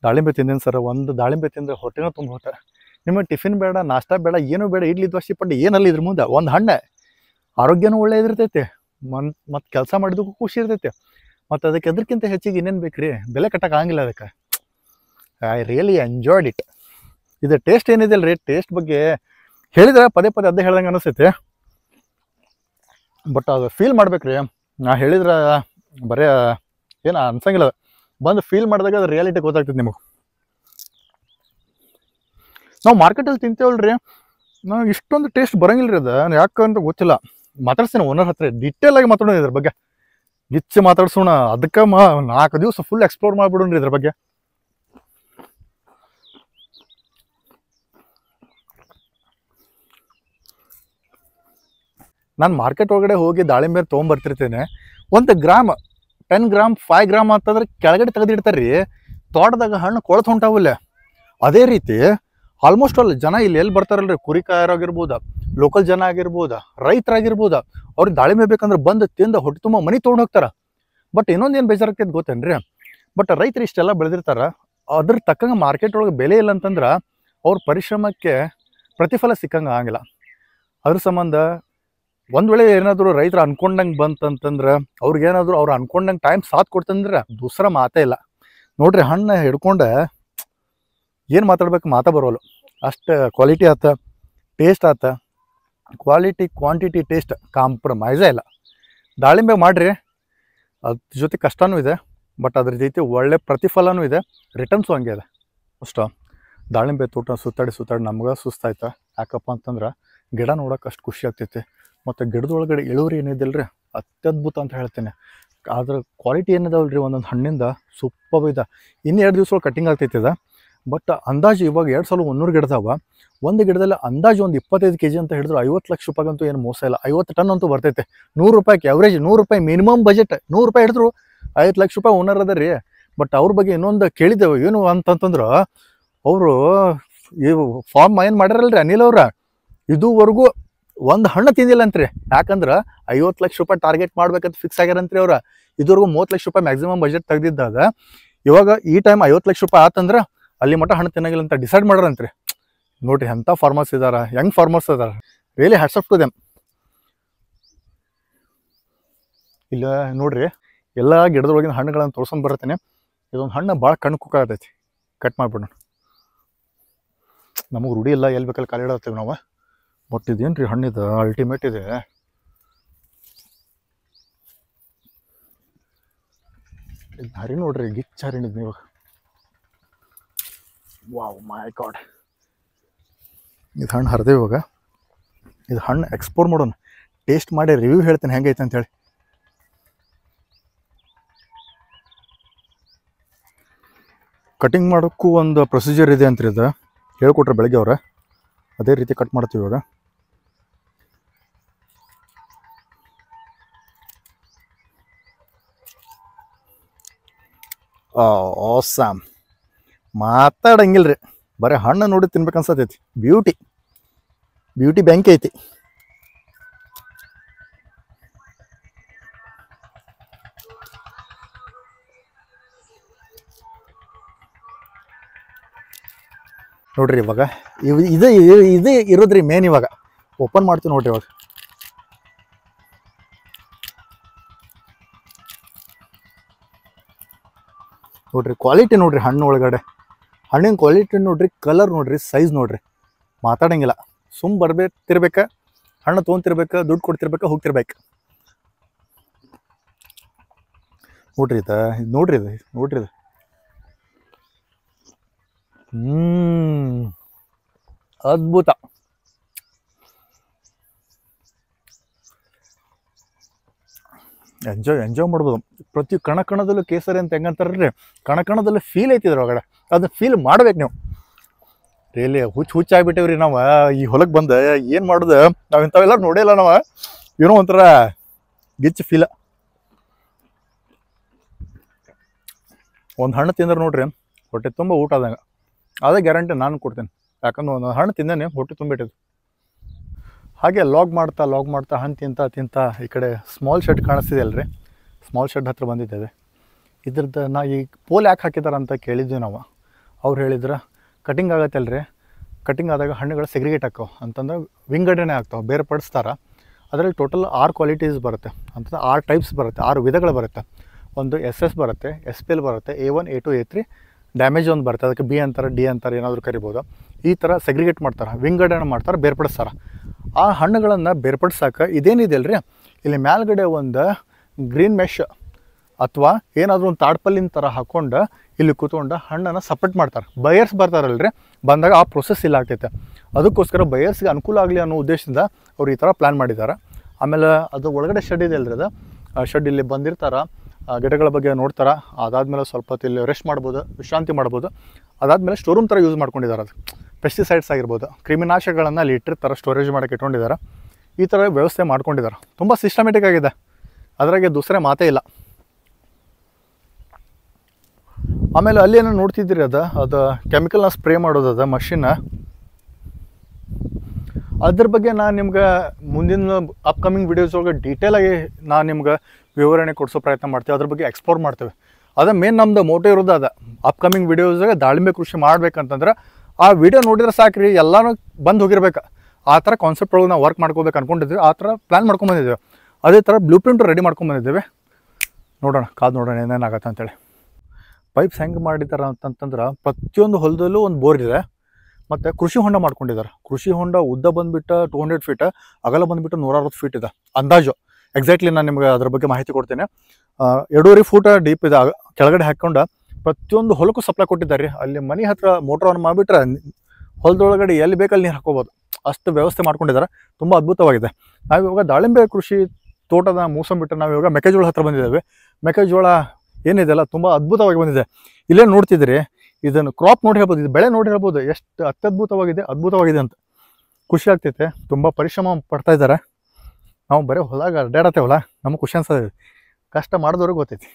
ದಾಳಿಂಬೆ ತಿಂದಿನಿ ಸರ್. ಒಂದು ದಾಳಿಂಬೆ ತಿಂದರೆ ಹೊಟ್ಟೆನೂ ತುಂಬ ಹೋಗ್ತಾರೆ. ನಿಮಗೆ ಟಿಫಿನ್ ಬೇಡ, ನಾಷ್ಟ ಬೇಡ, ಏನೂ ಬೇಡ, ಇಡ್ಲಿ ದೋಸೆ ಪಡ್ಡು ಏನಲ್ಲ ಇದ್ರ ಮುಂದೆ. ಒಂದು ಹಣ್ಣೆ ಆರೋಗ್ಯನೂ ಒಳ್ಳೆಯದಿರ್ತೈತೆ, ಮತ್ತು ಕೆಲಸ ಮಾಡಿದಕ್ಕೂ ಖುಷಿ ಇರ್ತೈತೆ. ಮತ್ತು ಅದಕ್ಕೆ ಅದಕ್ಕಿಂತ ಹೆಚ್ಚಿಗೆ ಇನ್ನೇನು ಬೇಕು ರೀ? ಬೆಲೆ ಕಟ್ಟೋಕ್ಕಾಗಿಲ್ಲ ಅದಕ್ಕೆ. I really enjoyed it. ಇದು ಟೇಸ್ಟ್ ಏನಿದೆ ಅಲ್ರಿ, ಟೇಸ್ಟ್ ಬಗ್ಗೆ ಹೇಳಿದ್ರೆ ಪದೇ ಅದೇ ಹೇಳ್ದಂಗೆ ಅನಿಸ್ತೈತೆ. ಬಟ್ ಅದು ಫೀಲ್ ಮಾಡ್ಬೇಕ್ರಿ. ನಾ ಹೇಳಿದ್ರೆ ಬರೀ ಏನು ಅನ್ಸಂಗಿಲ್ಲ, ಬಂದು ಫೀಲ್ ಮಾಡಿದಾಗ ಅದು ರಿಯಾಲಿಟಿ ಗೊತ್ತಾಗ್ತದೆ ನಿಮಗೆ. ನಾವು ಮಾರ್ಕೆಟಲ್ಲಿ ತಿಂತೇವಲ್ರಿ, ನಾವು ಇಷ್ಟೊಂದು ಟೇಸ್ಟ್ ಬರಂಗಿಲ್ಲ ರೀ. ಅದು ಯಾಕಂತ ಗೊತ್ತಿಲ್ಲ. ಮಾತಾಡ್ತೀನಿ ಓನರ್ ಹತ್ರ, ಡಿಟೇಲ್ ಆಗಿ ಮಾತಾಡೋಣ ಇದ್ರ ಬಗ್ಗೆ, ಗಿಚ್ಚಿ ಮಾತಾಡ್ಸೋಣ. ಅದಕ್ಕೆ 4 ದಿವಸ ಫುಲ್ ಎಕ್ಸ್ಪ್ಲೋರ್ ಮಾಡ್ಬಿಡೋಣ ಇದ್ರ ಬಗ್ಗೆ. ನಾನು ಮಾರ್ಕೆಟ್ ಒಳಗಡೆ ಹೋಗಿ ದಾಳಿಂಬೆ ತೊಗೊಂಬರ್ತಿರ್ತೇನೆ. 1 ಗ್ರಾಮ್ 10 ಗ್ರಾಮ್ 5 ಗ್ರಾಮ್ ಅಂತಂದ್ರೆ ಕೆಳಗಡೆ ತೆಗೆದಿಡ್ತಾರ್ರಿ. ತೋಟದಾಗ ಹಣ್ಣು ಕೊಳತು ಹೊಂಟಾವಲ್ಲ. ಅದೇ ರೀತಿ ಆಲ್ಮೋಸ್ಟ್ ಆಲ್ ಜನ ಇಲ್ಲಿ ಎಲ್ಲಿ ಬರ್ತಾರಲ್ರಿ, ಕುರಿಕಾಯರಾಗಿರ್ಬೋದ, ಲೋಕಲ್ ಜನ ಆಗಿರ್ಬೋದ, ರೈತರಾಗಿರ್ಬೋದ, ಅವ್ರಿಗೆ ದಾಳಿಂಬೆ ಬೇಕಂದ್ರೆ ಬಂದು ತಿಂದು ಹೊಟ್ಟೆ ತುಂಬ ಮನೆ ತೊಗೊಂಡು ಹೋಗ್ತಾರ. ಬಟ್ ಇನ್ನೊಂದೇನು ಬೇಜಾರಾಗ್ತೈತೆ ಗೊತ್ತೇನ್ರಿ, ಬಟ್ ರೈತರು ಇಷ್ಟೆಲ್ಲ ಬೆಳೆದಿರ್ತಾರ, ಅದ್ರ ತಕ್ಕಂಗೆ ಮಾರ್ಕೆಟ್ ಒಳಗೆ ಬೆಲೆ ಇಲ್ಲ ಅಂತಂದ್ರೆ ಅವ್ರ ಪರಿಶ್ರಮಕ್ಕೆ ಪ್ರತಿಫಲ ಸಿಕ್ಕಂಗೆ ಆಗಂಗಿಲ್ಲ. ಅದ್ರ ಸಂಬಂಧ ಒಂದು ವೇಳೆ ಏನಾದರೂ ರೈತರು ಅನ್ಕೊಂಡಂಗೆ ಬಂತಂತಂದ್ರೆ, ಅವ್ರಿಗೇನಾದರೂ ಅವ್ರು ಅನ್ಕೊಂಡಂಗೆ ಟೈಮ್ ಸಾಥ್ ಕೊಡ್ತಂದ್ರೆ ದೂಸರ ಮಾತೇ ಇಲ್ಲ. ನೋಡ್ರಿ, ಹಣ್ಣು ಹಿಡ್ಕೊಂಡೆ ಏನು ಮಾತಾಡ್ಬೇಕು ಮಾತಾ ಬರೋಲ್ಲ. ಅಷ್ಟು ಕ್ವಾಲಿಟಿ ಆತ, ಟೇಸ್ಟ್ ಆತ. ಕ್ವಾಲಿಟಿ ಕ್ವಾಂಟಿಟಿ ಟೇಸ್ಟ್ ಕಾಂಪ್ರಮೈಸೇ ಇಲ್ಲ. ದಾಳಿಂಬೆ ಮಾಡಿರಿ, ಅದ್ರ ಜೊತೆ ಕಷ್ಟನೂ ಇದೆ, ಬಟ್ ಅದ್ರ ಜೊತೆ ಒಳ್ಳೆ ಪ್ರತಿಫಲನೂ ಇದೆ, ರಿಟರ್ನ್ಸು ಹಂಗೆ ಇದೆ. ಅಷ್ಟು ದಾಳಿಂಬೆ ತೋಟ ಸುತ್ತಾಡಿ ನಮ್ಗೆ ಸುಸ್ತಾಯ್ತು. ಯಾಕಪ್ಪ ಅಂತಂದ್ರೆ ಗಿಡ ನೋಡೋಕೆ ಅಷ್ಟು ಖುಷಿ ಆಗ್ತೈತಿ. ಮತ್ತು ಗಿಡದೊಳಗಡೆ ಇಳುವರಿ ಏನಿದಿಲ್ಲ ಅತ್ಯದ್ಭುತ ಅಂತ ಹೇಳ್ತೇನೆ. ಅದ್ರ ಕ್ವಾಲಿಟಿ ಏನಿದಾವಲ್ರಿ, ಒಂದೊಂದು ಹಣ್ಣಿಂದ ಸೂಪರ್ ಇದೆ. ಇನ್ನು 2 ದಿವಸ ಕಟಿಂಗ್ ಆಗ್ತೈತಿದೆ. ಬಟ್ ಅಂದಾಜು ಇವಾಗ 2,100 ಗಿಡದಾವ. ಒಂದು ಗಿಡದಲ್ಲಿ ಅಂದಾಜು ಒಂದು 25 kg ಅಂತ ಹೇಳಿದ್ರು 50 ಲಕ್ಷ ರೂಪಾಯಿಗಂತೂ ಏನು ಮೋಸ ಇಲ್ಲ. 50 ಟನ್ ಅಂತೂ ಬರ್ತೈತೆ. 100 ರೂಪಾಯಿಗೆ ಎವ್ರೇಜ್, 100 ರೂಪಾಯಿ ಮಿನಿಮಮ್ ಬಜೆಟ್. 100 ರೂಪಾಯಿ ಹಿಡಿದ್ರು 5 ಲಕ್ಷ ರೂಪಾಯಿ ಓನರ್ ಅದ ರೀ. ಬಟ್ ಅವ್ರ ಬಗ್ಗೆ ಇನ್ನೊಂದು ಕೇಳಿದ್ದೇವೆ, ಏನು ಅಂತಂತಂದ್ರೆ ಅವರು ಈ ಫಾರ್ಮ್ ಏನು ಮಾಡ್ಯಾರಲ್ರಿ ಅನಿಲ್ ಅವ್ರ, ಇದುವರೆಗೂ ಒಂದು ಹಣ್ಣು ತಿಂದಿಲ್ಲ ಅಂತ್ರಿ. ಯಾಕಂದ್ರೆ 50 ಲಕ್ಷ ರೂಪಾಯಿ ಟಾರ್ಗೆಟ್ ಮಾಡ್ಬೇಕಂತ ಫಿಕ್ಸ್ ಆಗ್ಯಾರಂತ್ರಿ ಅವ್ರ. ಇದುವರೆಗೂ 30 ಲಕ್ಷ ರೂಪಾಯಿ ಮ್ಯಾಕ್ಸಿಮಮ್ ಬಜೆಟ್ ತೆಗೆದಿದ್ದಾಗ, ಇವಾಗ ಈ ಟೈಮ್ 50 ಲಕ್ಷ ರೂಪಾಯಿ ಆತಂದ್ರೆ ಅಲ್ಲಿ ಮಟ್ಟ ಹಣ್ಣು ತಿನ್ನಂಗಿಲ್ಲ ಅಂತ ಡಿಸೈಡ್ ಮಾಡ್ಯಾರಂತ್ರಿ. ನೋಡ್ರಿ ಎಂಥ ಫಾರ್ಮರ್ಸ್ ಇದಾರ, ಯಂಗ್ ಫಾರ್ಮರ್ಸ್ ಇದಾರ. Really hats off to them. ಇಲ್ಲ ನೋಡ್ರಿ, ಎಲ್ಲ ಗಿಡದೊಳಗಿನ ಹಣ್ಣುಗಳನ್ನು ತೋರ್ಸ್ಕೊಂಡು ಬರತ್ತೇನೆ. ಇದೊಂದು ಹಣ್ಣು ಭಾಳ ಕಣ್ಣು ಕುಕ್ಕಾಗತೈತಿ. ಕಟ್ ಮಾಡ್ಬಿಡೋಣ. ನಮಗೆ ರೂಢಿ ಇಲ್ಲ, ಎಲ್ಲಿ ಬೇಕಲ್ಲಿ ಕಾಲಿಡತ್ತೇವೆ ನಾವು. ಬಟ್ ಇದೇನು ರೀ ಹಣ್ಣಿದೆ, ಅಲ್ಟಿಮೇಟ್ ಇದೆ. ಹರಿ ನೋಡ್ರಿ, ಗಿಚ್ಚ ಹರಿಣಿದ್ ನೀವು. ವಾವ್ ಮೈ ಗಾಡ್. ಇದು ಹಣ್ಣು ಹರಿದೆ. ಇವಾಗ ಇದು ಹಣ್ಣು ಎಕ್ಸ್ಪೋರ್ಟ್ ಮಾಡೋಣ, ಟೇಸ್ಟ್ ಮಾಡಿ ರಿವ್ಯೂ ಹೇಳ್ತೇನೆ ಹೆಂಗೈತೆ ಅಂತೇಳಿ. ಕಟಿಂಗ್ ಮಾಡೋಕ್ಕೂ ಒಂದು ಪ್ರೊಸೀಜರ್ ಇದೆ ಅಂತ್ರಿ. ಇದು ಹೇಳ್ಕೊಟ್ರೆ ಬೆಳಗ್ಗೆ ಅವ್ರ, ಅದೇ ರೀತಿ ಕಟ್ ಮಾಡ್ತೀವಿ ಇವಾಗ. ಆಸಮ್. ಮಾತಾಡಂಗಿಲ್ರಿ, ಬರೀ ಹಣ್ಣು ನೋಡಿ ತಿನ್ಬೇಕು ಅನ್ಸತೈತಿ. ಬ್ಯೂಟಿ ಬ್ಯಾಂಕ್ ಐತಿ. ನೋಡ್ರಿ ಇವಾಗ ಇದು ಇರೋದ್ರಿ ಮೇನ್. ಇವಾಗ ಓಪನ್ ಮಾಡ್ತೀವಿ ನೋಡ್ರಿ. ಇವಾಗ ನೋಡ್ರಿ ಕ್ವಾಲಿಟಿ ನೋಡ್ರಿ, ಹಣ್ಣು ಒಳಗಡೆ ಹಣ್ಣಿನ ಕ್ವಾಲಿಟಿ ನೋಡ್ರಿ, ಕಲರ್ ನೋಡ್ರಿ, ಸೈಜ್ ನೋಡ್ರಿ. ಮಾತಾಡಂಗಿಲ್ಲ. ಬರ್ಬೇಕಿರ್ಬೇಕ, ಹಣ್ಣು ತೊಗೊಂತಿರ್ಬೇಕು, ದುಡ್ಡು ಕೊಡ್ತಿರ್ಬೇಕು, ಹೋಗ್ತಿರ್ಬೇಕು. ನೋಡ್ರಿ ಇದು ನೋಡ್ರಿ ಇದು. ಅದ್ಭುತ. ಎಂಜಾಯ್ ಮಾಡ್ಬೋದು. ಪ್ರತಿ ಕಣದಲ್ಲೂ ಕೇಸರಿ ಅಂತ ಹೆಂಗಂತಾರ್ರಿ, ಕಣದಲ್ಲೂ ಫೀಲ್ ಐತಿದ್ರ ಒಳಗಡೆ. ಅದನ್ನ ಫೀಲ್ ಮಾಡ್ಬೇಕು ನೀವು. ರಿಯಲಿ ಹುಚ್ಚಾಗ್ಬಿಟ್ಟೇವ್ರಿ ನಾವು ಈ ಹೊಲಕ್ಕೆ ಬಂದು. ಏನು ಮಾಡೋದು, ನಾವು ಇಂಥವೆಲ್ಲ ನೋಡೇ ಇಲ್ಲ ನಾವು. ಏನೋ ಒಂಥರ ಗಿಚ್ಚು ಫೀಲ. ಒಂದು ಹಣ್ಣು ತಿಂದ್ರೆ ನೋಡ್ರಿ ಹೊಟ್ಟೆ ತುಂಬ ಊಟ ಆದಂಗೆ. ಅದೇ ಗ್ಯಾರಂಟಿ ನಾನು ಕೊಡ್ತೇನೆ. ಯಾಕಂದ್ರೆ ಒಂದು ಹಣ್ಣು ತಿಂದೇನೆ ಹೊಟ್ಟೆ ತುಂಬಿಟ್ಟಿದ್ದು. ಹಾಗೆ ಲಾಗ್ ಮಾಡ್ತಾ ಹಣ್ಣು ತಿಂತ ಈ ಕಡೆ ಸ್ಮಾಲ್ ಶೆಡ್ ಕಾಣಿಸ್ತಿದೆ ಅಲ್ರಿ, ಸ್ಮಾಲ್ ಶೆಡ್ ಹತ್ರ ಬಂದಿದ್ದೇವೆ. ಇದ್ರದ್ದು ನಾ ಈ ಪೋಲ್ ಯಾಕೆ ಹಾಕಿದಾರೆ ಅಂತ ಕೇಳಿದ್ವಿ ನಾವು. ಅವ್ರು ಹೇಳಿದ್ರೆ ಕಟಿಂಗ್ ಆಗತ್ತಲ್ರಿ, ಕಟಿಂಗ್ ಆದಾಗ ಹಣ್ಣುಗಳು ಸೆಗ್ರಿಗೇಟ್ ಹಾಕೋ ಅಂತಂದ್ರೆ ವಿಂಗಡಣೆ ಆಗ್ತಾವೆ, ಬೇರ್ಪಡಿಸ್ತಾರೆ. ಅದರಲ್ಲಿ ಟೋಟಲ್ 6 ಕ್ವಾಲಿಟೀಸ್ ಬರುತ್ತೆ ಅಂತಂದ್ರೆ 6 ಟೈಪ್ಸ್ ಬರುತ್ತೆ, 6 ವಿಧಗಳು ಬರುತ್ತೆ. ಒಂದು SS ಬರುತ್ತೆ, SPL ಬರುತ್ತೆ, A1 A2 A3, ಡ್ಯಾಮೇಜ್ ಒಂದು ಬರುತ್ತೆ, ಅದಕ್ಕೆ B ಅಂತಾರೆ, D ಅಂತಾರೆ, ಏನಾದರೂ ಕರಿಬೋದು. ಈ ಥರ ಸೆಗ್ರಿಗೇಟ್ ಮಾಡ್ತಾರೆ, ವಿಂಗಡಣೆ ಮಾಡ್ತಾರೆ, ಬೇರ್ಪಡಿಸ್ತಾರೆ. ಆ ಹಣ್ಣುಗಳನ್ನು ಬೇರ್ಪಡಿಸೋಕೆ ಇದೇನಿದೆ ಅಲ್ರಿ, ಇಲ್ಲಿ ಮೇಲ್ಗಡೆ ಒಂದು ಗ್ರೀನ್ ಮೆಶ್ ಅಥವಾ ಏನಾದರೂ ಒಂದು ತಾಡ್ಪಲ್ಲಿನ ಥರ ಹಾಕ್ಕೊಂಡು ಇಲ್ಲಿ ಕೂತ್ಕೊಂಡು ಹಣ್ಣನ್ನು ಸಪ್ರೇಟ್ ಮಾಡ್ತಾರೆ. ಬಯರ್ಸ್ ಬರ್ತಾರಲ್ರಿ, ಬಂದಾಗ ಆ ಪ್ರೊಸೆಸ್ ಇಲ್ಲ ಆಗ್ತೈತೆ. ಅದಕ್ಕೋಸ್ಕರ ಬಯರ್ಸ್ಗೆ ಅನುಕೂಲ ಆಗಲಿ ಅನ್ನೋ ಉದ್ದೇಶದಿಂದ ಅವ್ರು ಈ ಥರ ಪ್ಲ್ಯಾನ್ ಮಾಡಿದ್ದಾರೆ. ಆಮೇಲೆ ಅದು ಒಳಗಡೆ ಶೆಡ್ ಇದೆ ಅಲ್ರಿ, ಅದು ಶೆಡ್ ಇಲ್ಲಿ ಬಂದಿರ್ತಾರೆ, ಗಿಡಗಳ ಬಗ್ಗೆ ನೋಡ್ತಾರೆ. ಅದಾದಮೇಲೆ ಸ್ವಲ್ಪ ಹೊತ್ತು ಇಲ್ಲಿ ರೆಸ್ಟ್ ಮಾಡ್ಬೋದು, ವಿಶ್ರಾಂತಿ ಮಾಡ್ಬೋದು. ಅದಾದಮೇಲೆ ಸ್ಟೋರೂಮ್ ಥರ ಯೂಸ್ ಮಾಡ್ಕೊಂಡಿದ್ದಾರೆ. ಅದು ಪೆಸ್ಟಿಸೈಡ್ಸ್ ಆಗಿರ್ಬೋದು, ಕ್ರಿಮಿನಾಶಕಗಳನ್ನು ಅಲ್ಲಿ ಇಟ್ಟಿರ್ತಾರೆ, ಸ್ಟೋರೇಜ್ ಮಾಡೋಕ್ಕೆ ಇಟ್ಕೊಂಡಿದ್ದಾರೆ. ಈ ಥರ ವ್ಯವಸ್ಥೆ ಮಾಡ್ಕೊಂಡಿದ್ದಾರೆ. ತುಂಬ ಸಿಸ್ಟಮೆಟಿಕ್ ಆಗಿದೆ, ಅದರಾಗೆ ದೂಸರೆ ಮಾತೇ ಇಲ್ಲ. ಆಮೇಲೆ ಅಲ್ಲಿ ಏನೋ ನೋಡ್ತಿದ್ದೀರಿ, ಅದು ಕೆಮಿಕಲ್ನ ಸ್ಪ್ರೇ ಮಾಡೋದದ ಮಷಿನ್ನ. ಅದ್ರ ಬಗ್ಗೆ ನಾನು ನಿಮ್ಗೆ ಮುಂದಿನ ಅಪ್ಕಮಿಂಗ್ ವೀಡಿಯೋಸ್ ಒಳಗೆ ಡೀಟೇಲಾಗಿ ನಾನು ನಿಮ್ಗೆ ವಿವರಣೆ ಕೊಡಿಸೋ ಪ್ರಯತ್ನ ಮಾಡ್ತೀವಿ. ಅದ್ರ ಬಗ್ಗೆ ಎಕ್ಸ್ಪ್ಲೋರ್ ಮಾಡ್ತೇವೆ. ಅದೇ ಮೇನ್ ನಮ್ದು ಮೋಟೋ ಇರೋದು ಅದ. ಅಪ್ಕಮಿಂಗ್ ವೀಡಿಯೋಸ್ಗೆ ದಾಳಿಂಬೆ ಕೃಷಿ ಮಾಡ್ಬೇಕಂತಂದ್ರೆ ಆ ವಿಡಿಯೋ ನೋಡಿದ್ರೆ ಸಾಕ್ರಿ, ಎಲ್ಲನೂ ಬಂದು ಹೋಗಿರ್ಬೇಕು. ಆ ಥರ ಕಾನ್ಸೆಪ್ಟ್ ಒಳಗೆ ನಾವು ವರ್ಕ್ ಮಾಡ್ಕೋಬೇಕು ಅಂದ್ಕೊಂಡಿದ್ವಿ. ಆ ಥರ ಪ್ಲ್ಯಾನ್ ಮಾಡ್ಕೊಂಬಂದಿದ್ದೇವೆ. ಅದೇ ಥರ ಬ್ಲೂ ಪ್ರಿಂಟು ರೆಡಿ ಮಾಡ್ಕೊಂಬಂದಿದ್ದೇವೆ. ನೋಡೋಣ, ಕಾದು ನೋಡೋಣ ಏನೇನಾಗತ್ತೆ ಅಂತೇಳಿ. ಪೈಪ್ಸ್ ಹೆಂಗೆ ಮಾಡಿದ್ದಾರೆ ಅಂತಂತಂದ್ರೆ ಪ್ರತಿಯೊಂದು ಹೊಲದಲ್ಲೂ ಒಂದು ಬೋರ್ ಇದೆ. ಮತ್ತು ಕೃಷಿ ಹೊಂಡ ಮಾಡ್ಕೊಂಡಿದ್ದಾರೆ. ಕೃಷಿ ಹೊಂಡ ಉದ್ದ ಬಂದುಬಿಟ್ಟು 200 ಫೀಟ್, ಅಗಲ ಬಂದುಬಿಟ್ಟು 160 ಫೀಟ್ ಇದೆ ಅಂದಾಜು. ಎಕ್ಸಾಕ್ಟ್ಲಿ ನಾನು ನಿಮ್ಗೆ ಅದ್ರ ಬಗ್ಗೆ ಮಾಹಿತಿ ಕೊಡ್ತೇನೆ. 2.5 ಫೂಟ್ ಡೀಪ್ ಇದೆ. ಕೆಳಗಡೆ ಹಾಕ್ಕೊಂಡು ಪ್ರತಿಯೊಂದು ಹೊಲಕ್ಕೂ ಸಪ್ಲೈ ಕೊಟ್ಟಿದ್ದಾರೆ ರೀ. ಅಲ್ಲಿ ಮನೆ ಹತ್ರ ಮೋಟ್ರ್ ಆನ್ ಮಾಡಿಬಿಟ್ರೆ ಹೊಲದೊಳಗಡೆ ಎಲ್ಲಿ ಬೇಕಲ್ಲಿ ನೀರು ಹಾಕೋಬೋದು, ಅಷ್ಟು ವ್ಯವಸ್ಥೆ ಮಾಡ್ಕೊಂಡಿದ್ದಾರೆ. ತುಂಬ ಅದ್ಭುತವಾಗಿದೆ. ನಾವು ಇವಾಗ ದಾಳಿಂಬೆ ಕೃಷಿ ತೋಟದ ಮೂಸಂಬಿಟ್ಟು ನಾವು ಇವಾಗ ಮೆಕ್ಕೆಜೋಳ ಹತ್ರ ಬಂದಿದ್ದೇವೆ. ಮೆಕ್ಕೆಜೋಳ ಏನಿದೆಲ್ಲ ತುಂಬ ಅದ್ಭುತವಾಗಿ ಬಂದಿದೆ. ಇಲ್ಲೇ ನೋಡ್ತಿದ್ರಿ, ಇದನ್ನು ಕ್ರಾಪ್ ನೋಡಿ ಹೇಳ್ಬೋದು, ಇದು ಬೆಳೆ ನೋಡಿ ಹೇಳ್ಬೋದು ಎಷ್ಟು ಅದ್ಭುತವಾಗಿದೆ ಅಂತ. ಖುಷಿ ಆಗ್ತೈತೆ. ತುಂಬ ಪರಿಶ್ರಮ ಪಡ್ತಾ ಇದ್ದಾರೆ. ನಾವು ಬರೀ ಹೊಲಾಗ ಅಡ್ಡಾಡತ್ತೇವಲ್ಲ, ನಮಗೆ ಖುಷಿ ಅನ್ಸೋದು. ಕಷ್ಟ ಮಾಡಿದವ್ರಿಗೆ ಗೊತ್ತೈತಿ.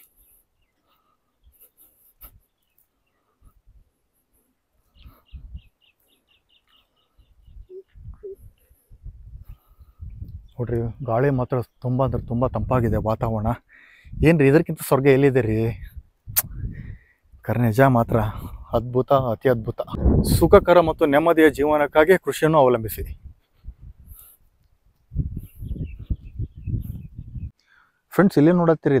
ನೋಡ್ರಿ, ಗಾಳಿ ಮಾತ್ರ ತುಂಬ ಅಂದ್ರೆ ತುಂಬ ತಂಪಾಗಿದೆ ವಾತಾವರಣ. ಏನು ರೀ, ಇದಕ್ಕಿಂತ ಸ್ವರ್ಗ ಎಲ್ಲಿದೆ ರೀ? ನಿಜ ಮಾತ್ರ ಅದ್ಭುತ, ಅತಿ ಅದ್ಭುತ. ಸುಖಕರ ಮತ್ತು ನೆಮ್ಮದಿಯ ಜೀವನಕ್ಕಾಗಿ ಕೃಷಿಯನ್ನು ಅವಲಂಬಿಸಿ. ಫ್ರೆಂಡ್ಸ್, ಇಲ್ಲಿ ನೋಡತ್ತೀರಿ,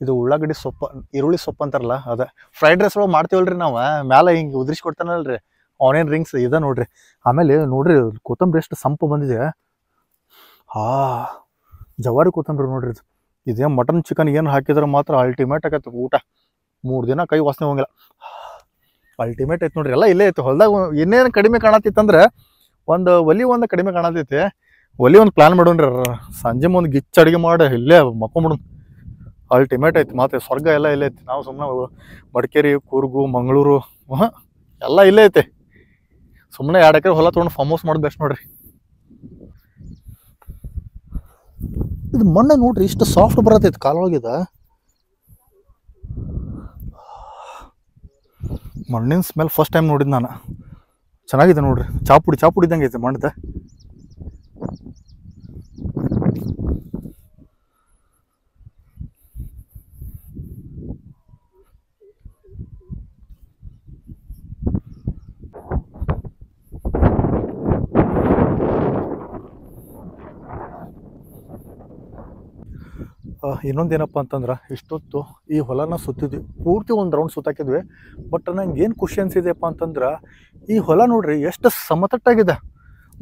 ಇದು ಉಳ್ಳಾಗಡ್ಡಿ ಸೊಪ್ಪು, ಈರುಳ್ಳಿ ಸೊಪ್ಪು ಅಂತಾರಲ್ಲ, ಅದ ಫ್ರೈಡ್ ರೈಸ್ ಒಳಗೆ ಮಾಡ್ತೀವಲ್ರಿ ನಾವು. ಮ್ಯಾಲೆ ಹಿಂಗೆ ಉದ್ರಿಸಿ ಕೊಡ್ತಾನಲ್ರಿ, ಆನಿಯನ್ ರಿಂಗ್ಸ್ ಇದೆ ನೋಡ್ರಿ. ಆಮೇಲೆ ನೋಡ್ರಿ, ಕೊತ್ತಂಬರಿ ಎಷ್ಟು ಸಂಪು ಬಂದಿದೆ. ಜವಾರಿ ಕೊತ್ತಂಬರಿ ನೋಡ್ರಿ. ಇದೇ ಮಟನ್ ಚಿಕನ್ ಏನು ಹಾಕಿದ್ರೆ ಮಾತ್ರ ಅಲ್ಟಿಮೇಟ್ ಆಗತ್ತೆ ಊಟ. 3 ದಿನ ಕೈ ವಾಸನೆ ಹೋಗಿಲ್ಲ. ಅಲ್ಟಿಮೇಟ್ ಐತೆ ನೋಡ್ರಿ. ಎಲ್ಲ ಇಲ್ಲೇ ಐತೆ ಹೊಲ್ದಾಗ. ಇನ್ನೇನು ಕಡಿಮೆ ಕಾಣತ್ತಿತ್ತಂದ್ರೆ ಒಂದು ಕಡಿಮೆ ಕಾಣತೈತಿ. ಒಂದು ಪ್ಲಾನ್ ಮಾಡೋಣ್ರಿ, ಸಂಜೆ ಮುಂದೆ ಗಿಚ್ಚ ಅಡುಗೆ ಮಾಡಿ ಇಲ್ಲೇ ಮಕ್ಕೊಂಬಿಡೋಣ. ಅಲ್ಟಿಮೇಟ್ ಐತಿ ಮಾತ್ರ. ಸ್ವರ್ಗ ಎಲ್ಲ ಇಲ್ಲೇ ಐತಿ. ನಾವು ಸುಮ್ಮನೆ ಮಡಿಕೇರಿ, ಕೂರ್ಗು, ಮಂಗಳೂರು ಎಲ್ಲ ಇಲ್ಲೇ ಐತೆ. ಸುಮ್ಮನೆ 2 ಎಕರೆ ಹೊಲ ತೊಗೊಂಡು ಫಾರ್ಮ್ ಹೌಸ್ ಮಾಡೋದು ಬೆಸ್ಟ್ ನೋಡ್ರಿ. ಇದು ಮಣ್ಣು ನೋಡ್ರಿ, ಇಷ್ಟು ಸಾಫ್ಟ್ ಬರತೈತಿ ಕಾಲೊಳಗಿದೆ. ಮಣ್ಣಿನ ಸ್ಮೆಲ್ ಫಸ್ಟ್ ಟೈಮ್ ನೋಡಿದ್ದು ನಾನು. ಚೆನ್ನಾಗಿದೆ ನೋಡ್ರಿ. ಚಾಪುಡಿ ಇದ್ದಂಗೆ ಐತೆ ಮಣ್ಣದ. ಇನ್ನೊಂದೇನಪ್ಪ ಅಂತಂದ್ರೆ, ಇಷ್ಟೊತ್ತು ಈ ಹೊಲನ ಸುತ್ತಿದ್ವಿ, ಪೂರ್ತಿ ಒಂದು ರೌಂಡ್ ಸುತ್ತಾಕಿದ್ವಿ. ಬಟ್ ನಂಗೆ ಏನು ಖುಷಿ ಅನ್ಸಿದೆಯಪ್ಪ ಅಂತಂದ್ರೆ, ಈ ಹೊಲ ನೋಡ್ರಿ ಎಷ್ಟು ಸಮತಟ್ಟಾಗಿದೆ.